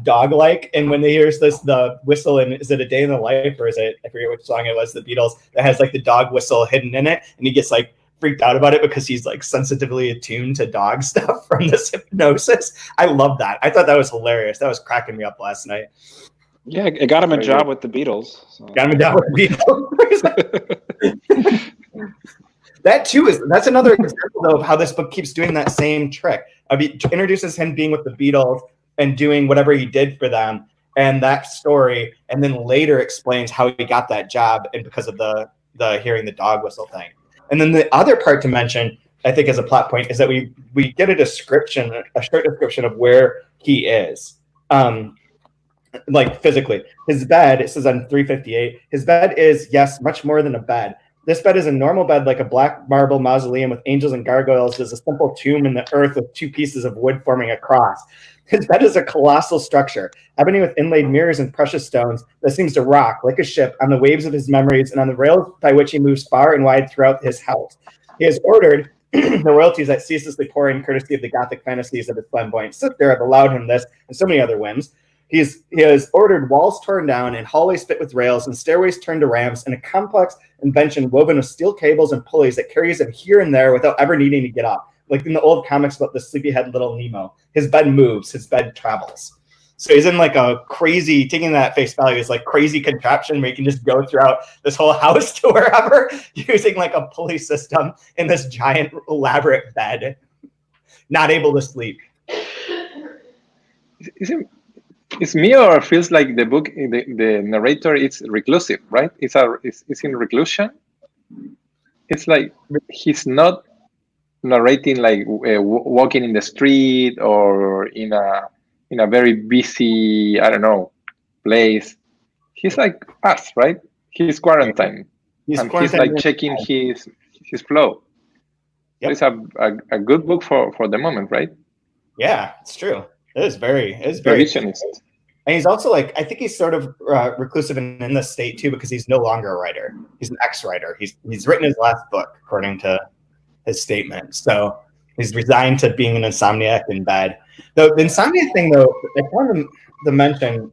dog-like. And when they hears the whistle, and is it A Day in the Life, or is it, I forget which song it was, the Beatles, that has like the dog whistle hidden in it, and he gets like freaked out about it because he's like sensitively attuned to dog stuff from this hypnosis. I love that. I thought that was hilarious. That was cracking me up last night. Yeah, it got him a job with the Beatles. So. Got him a job with the Beatles. That's another example though of how this book keeps doing that same trick. It introduces him being with the Beatles and doing whatever he did for them, and that story, and then later explains how he got that job and because of the hearing the dog whistle thing. And then the other part to mention, I think, as a plot point, is that we get a short description of where he is, like physically. His bed, it says on 358, his bed is, yes, much more than a bed. This bed is a normal bed, like a black marble mausoleum with angels and gargoyles. It is a simple tomb in the earth with 2 pieces of wood forming a cross. His bed is a colossal structure, ebony with inlaid mirrors and precious stones that seems to rock like a ship on the waves of his memories and on the rails by which he moves far and wide throughout his house. He has ordered the royalties that ceaselessly pour in courtesy of the Gothic fantasies of his flamboyant sister have allowed him this and so many other whims. He has ordered walls torn down and hallways fit with rails and stairways turned to ramps and a complex invention woven of steel cables and pulleys that carries him here and there without ever needing to get up. Like in the old comics about the sleepyhead little Nemo. His bed moves, his bed travels. So he's in like a crazy, taking that face value, is like crazy contraption where you can just go throughout this whole house to wherever using like a pulley system in this giant elaborate bed, not able to sleep. It's me, or feels like the book, the narrator is reclusive, right? It's in reclusion. It's like he's not narrating like walking in the street or in a very busy, I don't know, place. He's like us, right? He's quarantined. He's like checking his flow. Yep. So it's a good book for the moment, right? Yeah, it's true. It is very revisionist. And he's also like, I think he's sort of reclusive in the state too, because he's no longer a writer. He's an ex-writer. He's written his last book, according to his statement. So he's resigned to being an insomniac in bed. The insomnia thing, though, I wanted to mention.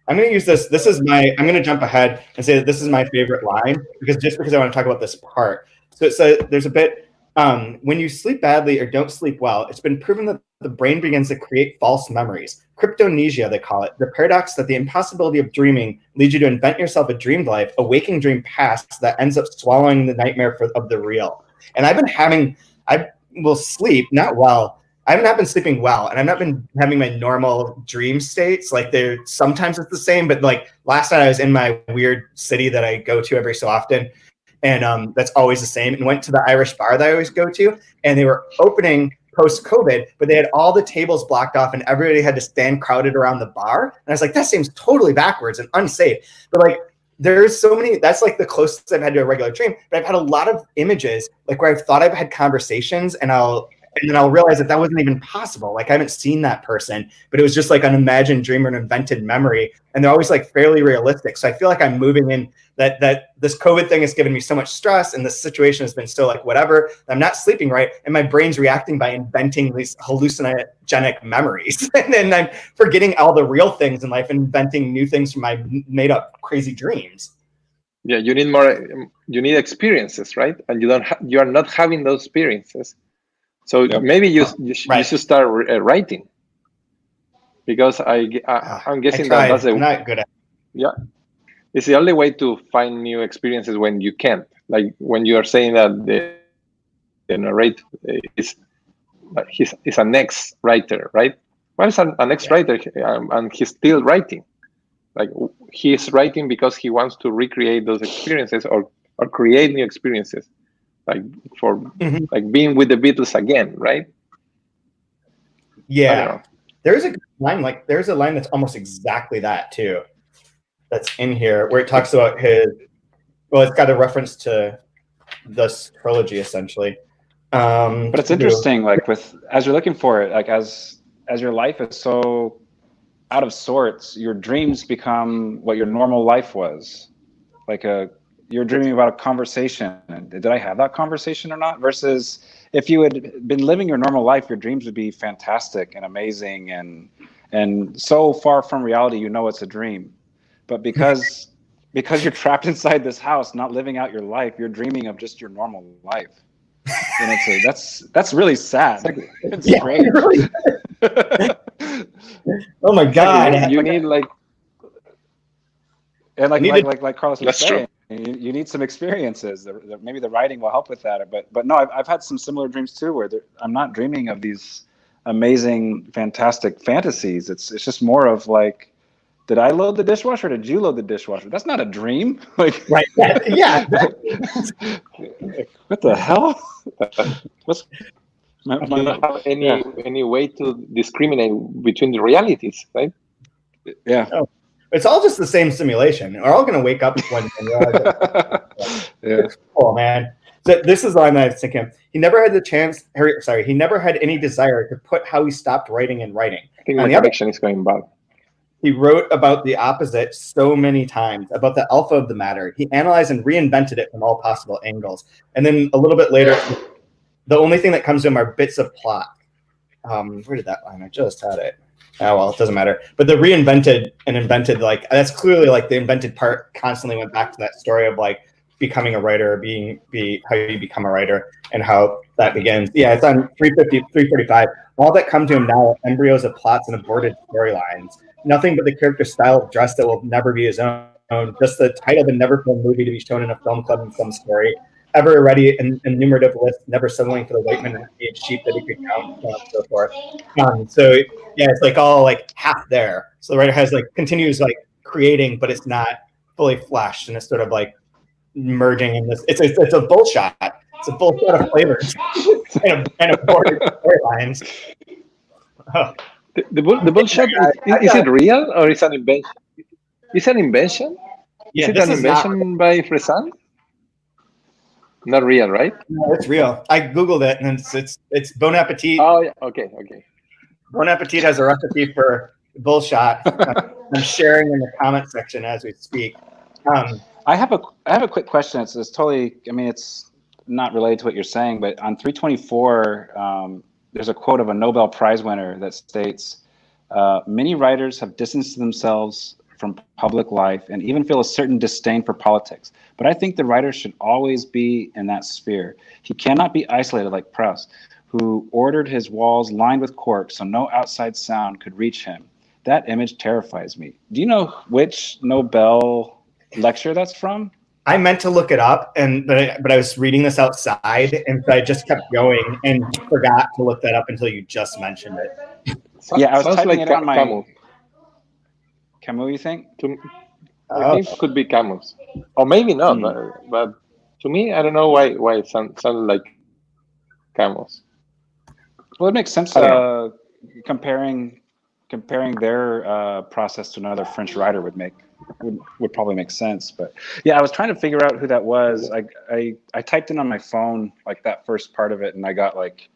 I'm going to use this. I'm going to jump ahead and say that this is my favorite line because I want to talk about this part. So there's a bit when you sleep badly or don't sleep well, it's been proven that the brain begins to create false memories. Cryptomnesia, they call it. The paradox that the impossibility of dreaming leads you to invent yourself a dreamed life, a waking dream past that ends up swallowing the nightmare of the real. And I will sleep not well. I have not been sleeping well, and I've not been having my normal dream states. Like sometimes it's the same, but like last night I was in my weird city that I go to every so often, and that's always the same. And went to the Irish bar that I always go to, and they were opening post-COVID, but they had all the tables blocked off, and everybody had to stand crowded around the bar. And I was like, that seems totally backwards and unsafe. But like, there's so many. That's like the closest I've had to a regular dream. But I've had a lot of images, like where I've thought I've had conversations, and I'll and then I'll realize that wasn't even possible. Like I haven't seen that person, but it was just like an imagined dream or an invented memory, and they're always like fairly realistic. So I feel like I'm moving in that this COVID thing has given me so much stress, and this situation has been so like whatever. I'm not sleeping right, and my brain's reacting by inventing these hallucinogenic memories, and then I'm forgetting all the real things in life and inventing new things from my made up crazy dreams. Yeah, you need more. You need experiences, right? And you are not having those experiences. So maybe you should start writing, because I'm guessing that's I'm not good at. Yeah, it's the only way to find new experiences when you can't. Like when you are saying that the narrator is he's an ex-writer, right? Well, it's an ex-writer, and he's still writing. Like he's writing because he wants to recreate those experiences or create new experiences, like for like being with the Beatles again, right? Yeah, there's a line there's a line that's almost exactly that too. That's in here where it talks about his. Well, it's got a reference to this trilogy essentially. But it's interesting, like as you're looking for it, like as your life is so out of sorts, your dreams become what your normal life was. Like you're dreaming about a conversation. Did I have that conversation or not? Versus if you had been living your normal life, your dreams would be fantastic and amazing and so far from reality, it's a dream. But because you're trapped inside this house, not living out your life, you're dreaming of just your normal life. And that's really sad. It's strange. Really. Oh my God! You need like Carlos was saying, you need some experiences. Maybe the writing will help with that. But no, I've had some similar dreams too, where I'm not dreaming of these amazing, fantastic fantasies. It's just more of like, did I load the dishwasher? Or did you load the dishwasher? That's not a dream. Like, right? Yeah. What the hell? What's you don't have any way to discriminate between the realities, right? Yeah. Oh, it's all just the same simulation. We're all going to wake up one day and realize it's cool, man. So this is the line that I was thinking. He never had he never had any desire to put how he stopped writing and writing. I think the connection is going bad. He wrote about the opposite so many times, about the alpha of the matter. He analyzed and reinvented it from all possible angles. And then a little bit later, the only thing that comes to him are bits of plot. Where did that line? I just had it. Oh, well, it doesn't matter. But the reinvented and invented, like, that's clearly like the invented part constantly went back to that story of like becoming a writer, how you become a writer and how that begins. Yeah, it's on 345. All that come to him now are embryos of plots and aborted storylines. Nothing but the character's style of dress that will never be his own. Just the title of a never-filmed movie to be shown in a film club in some story. Ever ready and enumerative list, never settling for the white man and sheep that he could count, so on and so forth. So yeah, it's like all like half there. So the writer has like continues like creating, but it's not fully fleshed, and it's sort of like merging in this. It's a bullshot. It's a bullshot of flavors and aborted storylines. Oh. The bullshot, is it real or is it an invention? Is it an invention? Yeah, is it an invention by Fresant? Not real, right? No, it's real. I Googled it, and it's Bon Appetit. Oh, yeah. Okay. Bon Appetit has a recipe for Bullshot. I'm sharing in the comment section as we speak. I have a quick question. It's totally, it's not related to what you're saying, but on 324, there's a quote of a Nobel Prize winner that states, many writers have distanced themselves from public life and even feel a certain disdain for politics. But I think the writer should always be in that sphere. He cannot be isolated like Proust, who ordered his walls lined with cork so no outside sound could reach him. That image terrifies me. Do you know which Nobel lecture that's from? I meant to look it up, but I was reading this outside, and so I just kept going and forgot to look that up until you just mentioned it. Yeah, I was typing like it on my Camus. Camus, you think? I think it could be Camus, or maybe not. But to me, I don't know why it sounds like Camus. Well, it makes sense. Comparing their process to another French writer would probably make sense. But yeah, I was trying to figure out who that was. I typed in on my phone like that first part of it, and I got like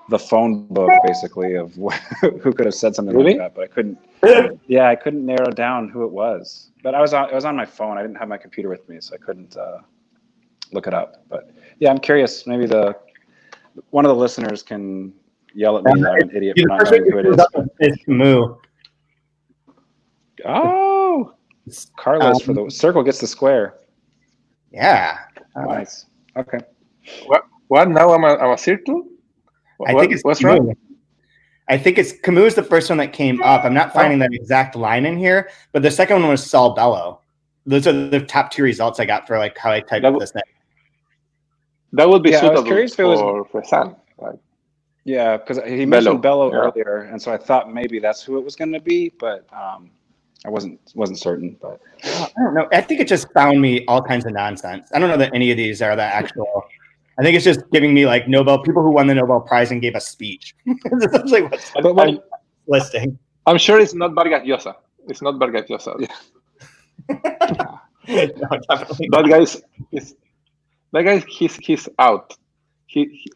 the phone book basically of who could have said something Really? like that, but I couldn't. Yeah, I couldn't narrow down who it was. But it was on my phone. I didn't have my computer with me, so I couldn't look it up. But yeah, I'm curious. Maybe one of the listeners can yell at me that I'm an idiot for not knowing who it is. It's Camus. Oh, Carlos for the circle gets the square. Yeah. Nice. Okay. What? Now I'm a circle? I think it's what's Camus. wrong? I think it's Camus, the first one that came up. I'm not finding that exact line in here, but the second one was Saul Bellow. Those are the top 2 results I got for like how I typed this thing. That would be Yeah, suitable I was curious if it was for Sam. Right? Yeah, because he mentioned Bellow yeah. earlier, and so I thought maybe that's who it was going to be, but I wasn't certain. But I don't know. I think it just found me all kinds of nonsense. I don't know that any of these are the actual. I think it's just giving me like people who won the Nobel Prize and gave a speech. It's like what's listing. I'm sure it's not Vargas Llosa. It's not Vargas Llosa. Yeah. No, definitely. That guy, he's out.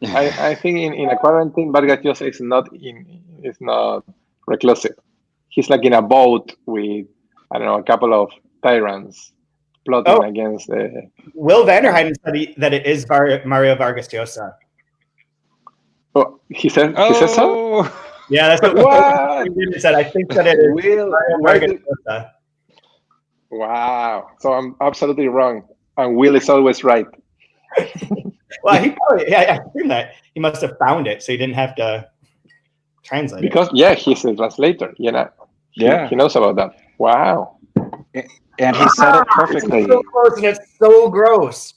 I think in a quarantine, Vargas Llosa is not reclusive. He's like in a boat with, I don't know, a couple of tyrants plotting against the. Will Vanderheiden said that it is Mario Vargas Llosa. Oh, he said so? Yeah, that's what he said. I think that it is Mario Vargas Llosa. Wow. So I'm absolutely wrong. And Will is always right. Well, he probably, I think that he must have found it, so he didn't have to translate because, he's a translator, He knows about that. Wow. And he said it perfectly. It's so close, and it's so gross.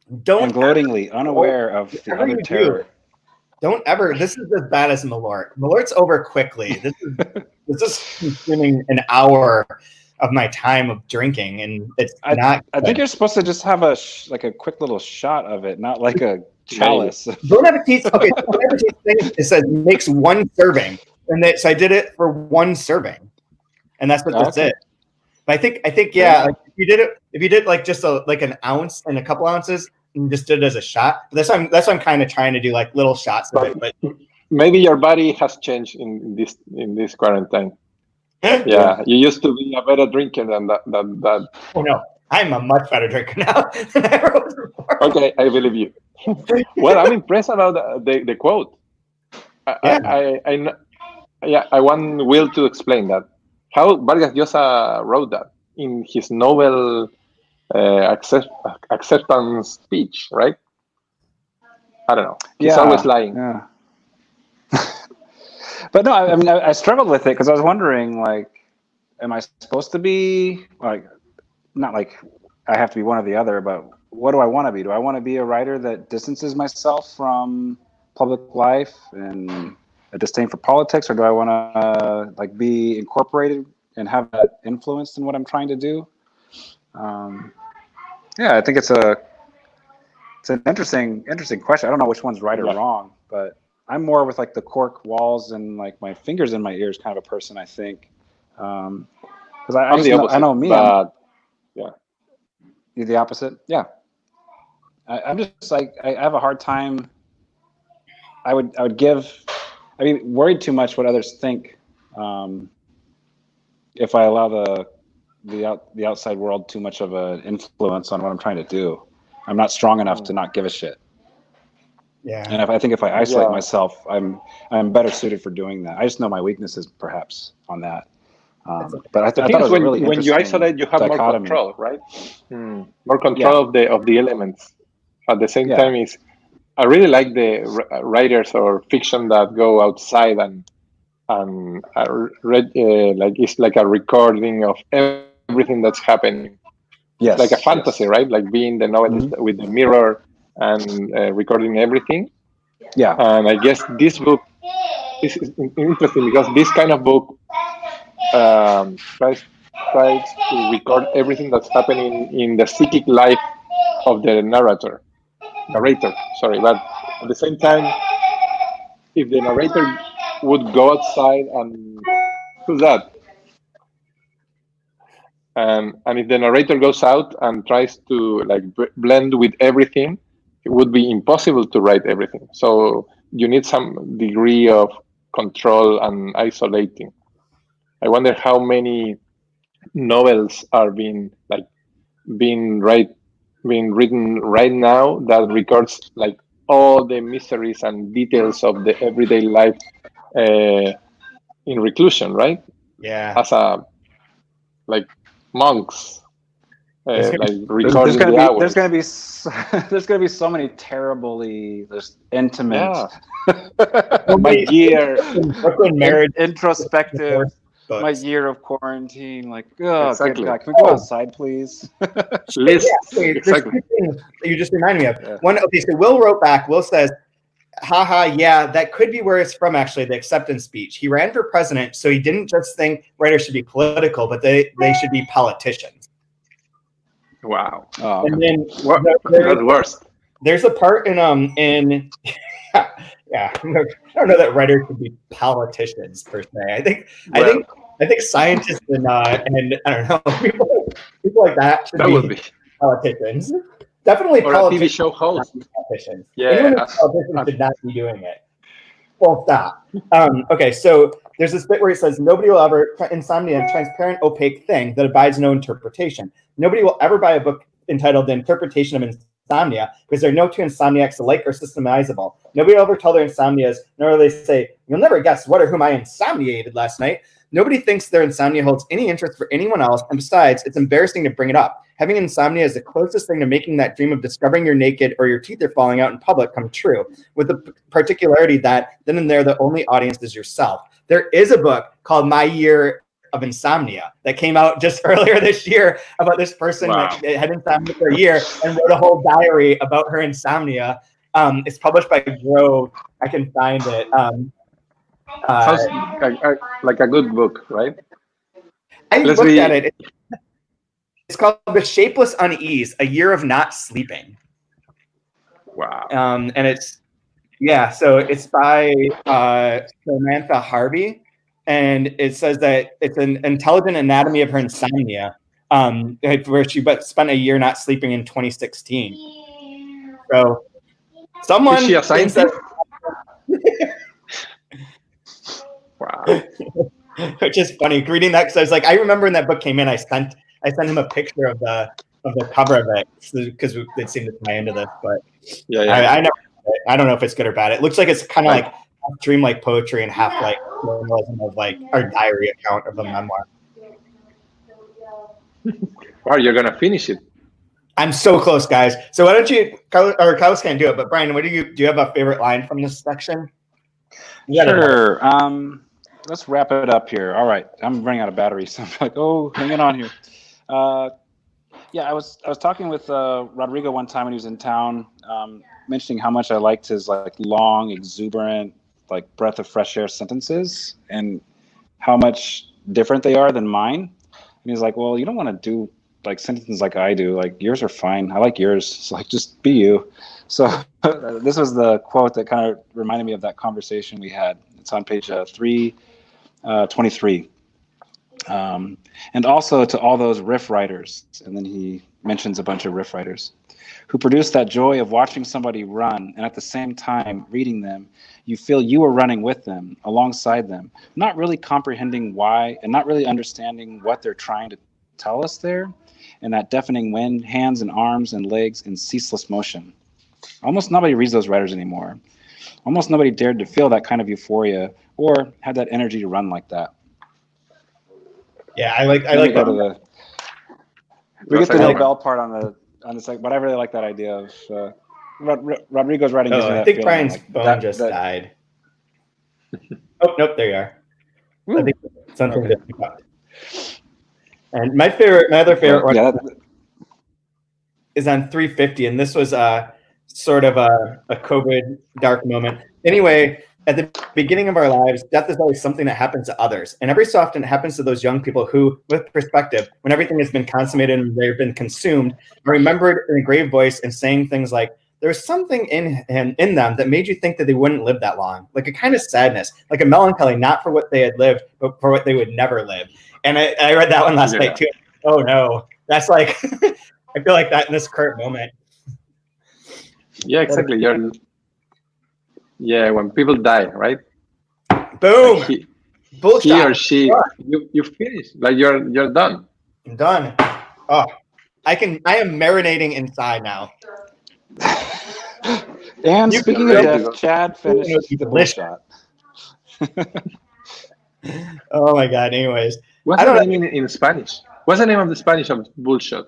And gloatingly unaware of the other terror. Don't ever. This is as bad as Malort. Malort's over quickly. This is consuming an hour of my time of drinking, and it's not. I think you're supposed to just have a quick little shot of it, not like a chalice. Bon Appetit. Okay, Bon Appetit thing, it says makes 1 serving, and so I did it for 1 serving, and that's what that's it. But I think like if you did like just an ounce and a couple ounces, and just did it as a shot. But that's why I'm kind of trying to do like little shots of it. But maybe your body has changed in this quarantine. Yeah, you used to be a better drinker than that. Oh no, I'm a much better drinker now than I ever was before. Okay, I believe you. Well, I'm impressed about the quote. I want Will to explain that. How Vargas Llosa wrote that in his Nobel acceptance speech, right? I don't know. He's always lying. Yeah. But no, I mean, I struggled with it because I was wondering, like, am I supposed to be like, not like I have to be one or the other, but what do I want to be? Do I want to be a writer that distances myself from public life and a disdain for politics, or do I want to like be incorporated and have that influence in what I'm trying to do? I think it's an interesting question. I don't know which one's right or wrong, but I'm more with like the cork walls and like my fingers in my ears kind of a person, I think. Because I know me. You're the opposite. Yeah. I'm just like I have a hard time. I would be worried too much what others think if I allow the outside world too much of an influence on what I'm trying to do. I'm not strong enough to not give a shit. Yeah. And if I isolate myself, I'm better suited for doing that. I just know my weaknesses perhaps on that. But I thought it was really interesting. When you isolate, you have more control, right? More control of the elements. At the same time, I really like the writers or fiction that go outside and like it's like a recording of everything that's happening. Yes, like a fantasy, right? Like being the novelist with the mirror and recording everything. Yeah. And I guess this book is interesting because this kind of book tries to record everything that's happening in the psychic life of the narrator. Sorry, but at the same time, if the narrator would go outside and who's that? And if the narrator goes out and tries to like blend with everything, it would be impossible to write everything. So you need some degree of control and isolating. I wonder how many novels are being written right now that records like all the miseries and details of the everyday life in reclusion, right? Yeah. As a like monks, like recording there's the hours. there's gonna be so many terribly just intimate, Yeah. my year, Brooklyn marriage, introspective, books. my year of quarantine. Like, oh, Exactly. good God, can we go outside, please? Lists. There's Exactly. 2 things that you just reminded me of. Yeah. One, okay, so Will wrote back. Will says, haha, yeah, that could be where it's from, actually, the acceptance speech. He ran for president, so he didn't just think writers should be political, but they should be politicians. Wow. Oh, And then That's worse. there's a part in yeah, I don't know that writers should be politicians per se. I think scientists and I don't know, people like that should be politicians. Definitely or politicians. a TV show host. Politicians. Yeah, Anyone who's a politician should not be doing it. Full stop. Okay, so there's this bit where he says, nobody will ever, insomnia, a transparent, opaque thing that abides no interpretation. Nobody will ever buy a book entitled The Interpretation of Insomnia because there are no two insomniacs alike or systemizable. Nobody will ever tell their insomnias, nor will they say, you'll never guess what or whom I insomniated last night. Nobody thinks their insomnia holds any interest for anyone else, and besides, it's embarrassing to bring it up. Having insomnia is the closest thing to making that dream of discovering you're naked or your teeth are falling out in public come true, with the particularity that then and there the only audience is yourself. There is a book called My Year of Insomnia that came out just earlier this year about this person that had insomnia for a year and wrote a whole diary about her insomnia. It's published by Grove. I can find it. Sounds like a good book, right? I looked at it. It's called The Shapeless Unease, A Year of Not Sleeping. Wow. And it's, so it's by Samantha Harvey, and it says that it's an intelligent anatomy of her insomnia, where she spent a year not sleeping in 2016. So someone is she a scientist? Wow. Which is funny reading that, because I was like, I remember when that book came in, I sent him a picture of the cover of it because it seemed to tie into this. But I don't know if it's good or bad. It looks like it's kind of like dreamlike poetry and half like journalism of like our diary account of a memoir. Wow, you're gonna finish it. I'm so close, guys. So why don't you, Carlos can't do it, but Brian, do you have a favorite line from this section? Sure. Let's wrap it up here. All right, I'm running out of battery, so I'm like, hang on here. I was talking with Rodrigo one time when he was in town, mentioning how much I liked his like long, exuberant, like breath of fresh air sentences, and how much different they are than mine. And he's like, well, you don't want to do like sentences like I do. Like yours are fine. I like yours. So like just be you. So this was the quote that kind of reminded me of that conversation we had. It's on page 323. And also to all those riff writers, and then he mentions a bunch of riff writers who produce that joy of watching somebody run, and at the same time reading them, you feel you are running with them, alongside them, not really comprehending why and not really understanding what they're trying to tell us there, and that deafening wind, hands and arms and legs in ceaseless motion. Almost nobody reads those writers anymore. Almost nobody dared to feel that kind of euphoria or had that energy to run like that. Yeah, I like that. We get the Nobel part on the second, but I really like that idea of Rodrigo's writing. I think Brian's phone just died. Oh nope, there you are. Ooh. I think something just popped. And my other favorite one is on 350, and this was sort of a COVID dark moment. Anyway, at the beginning of our lives, death is always something that happens to others. And every so often it happens to those young people who, with perspective, when everything has been consummated and they've been consumed, are remembered in a grave voice and saying things like, there's something in them that made you think that they wouldn't live that long. Like a kind of sadness, like a melancholy, not for what they had lived, but for what they would never live. And I read that one last night too. Oh no, that's like, I feel like that in this current moment. Yeah, exactly. Yeah, when people die, right? Boom. Like he Bullshot. or she, you finish. Like you're done. I'm done. Oh, I am marinating inside now. And You speaking can of go. death, Chad finished the Delicious. Bullshot. Oh my god. Anyways, What's I the don't name in Spanish? What's the name of the Spanish of Bullshot?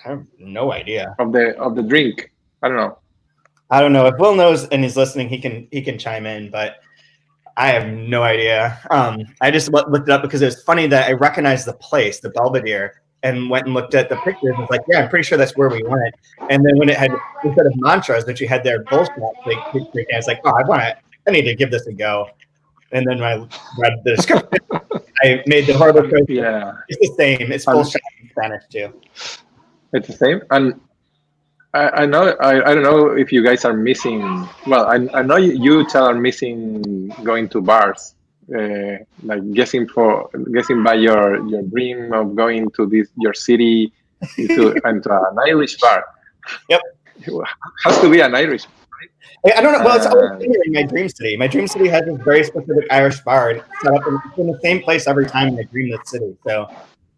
I have no idea. Of the drink? I don't know. I don't know if Will knows and he's listening. He can chime in, but I have no idea. I just looked it up because it was funny that I recognized the place, the Belvedere, and went and looked at the pictures. And was like, yeah, I'm pretty sure that's where we went. And then when it had instead of mantras that you had there, Bullshot, like I was like, oh, I need to give this a go. And then when I read the description, I made the horrible choice. Yeah, it's the same. It's Bullshot in Spanish too. it's the same. And I know I don't know if you guys are missing. Well, I know you tell are missing going to bars, like guessing by your dream of going to your city into an Irish bar. Yep, it has to be an Irish. I don't know. Well, it's always in my dream city. My dream city has this very specific Irish bar set up in the same place every time I dream the city. So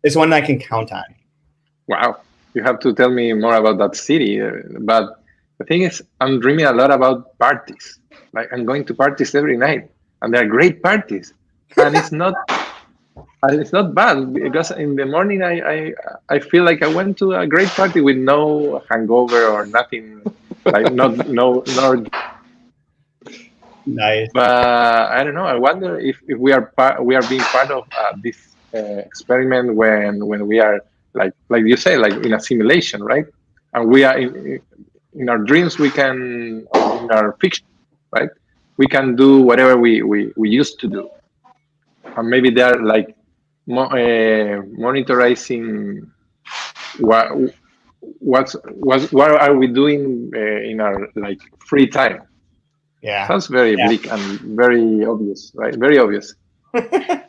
it's one I can count on. Wow. You have to tell me more about that city. But the thing is, I'm dreaming a lot about parties. Like I'm going to parties every night, and they're great parties. And it's not bad because in the morning I feel like I went to a great party with no hangover or nothing. Like no. Nice. But I don't know. I wonder if we are being part of this experiment when we are like you say, like in a simulation, right? And we are in our dreams. We can in our fiction, right? We can do whatever we used to do, and maybe they are like monitoring what are we doing in our like free time. Yeah, sounds very bleak and very obvious, right? Very obvious. Well,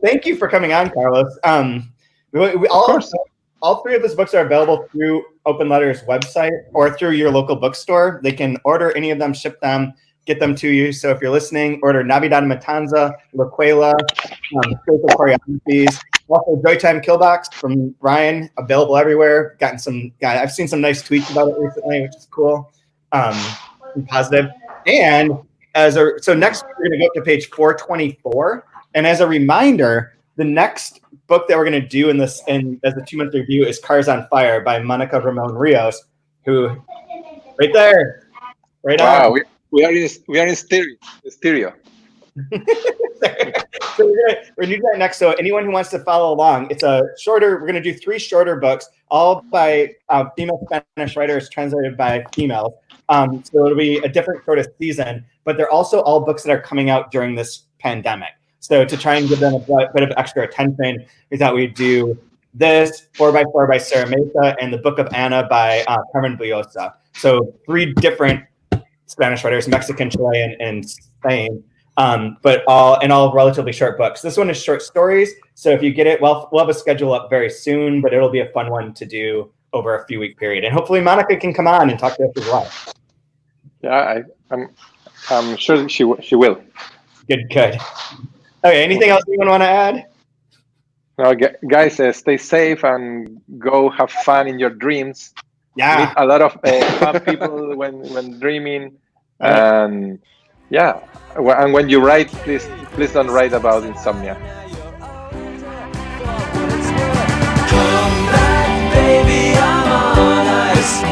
thank you for coming on, Carlos. All three of his books are available through Open Letter's website or through your local bookstore. They can order any of them, ship them, get them to you. So if you're listening, order Navidad Matanza, La Cuela, Spiritual Choreographies. Also, Joytime Killbox from Ryan, available everywhere. I've seen some nice tweets about it recently, which is cool and positive. And so next we're going to go up to page 424. And as a reminder, the next book that we're going to do as a 2-month review is Cars on Fire by Monica Ramon Rios, who right there, right on. Wow, we are in stereo. So we're gonna do that next. So anyone who wants to follow along, it's a shorter. We're gonna do 3 shorter books, all by female Spanish writers, translated by females. So it'll be a different sort of season, but they're also all books that are coming out during this pandemic. So to try and give them a bit of extra attention, we thought we'd do this 4x4 by Sarah Mesa and the Book of Anna by Carmen Buyosa. So 3 different Spanish writers, Mexican, Chilean, and Spain, but all relatively short books. This one is short stories. So if you get it, we'll have a schedule up very soon, but it'll be a fun one to do over a few-week period. And hopefully Monica can come on and talk to us as well. Yeah, I'm sure she will. Good. Okay, anything else you want to add? No, guys, stay safe and go have fun in your dreams. Yeah. Meet a lot of fun people when dreaming. And yeah, and when you write, please don't write about insomnia. Come back, baby, I'm on ice.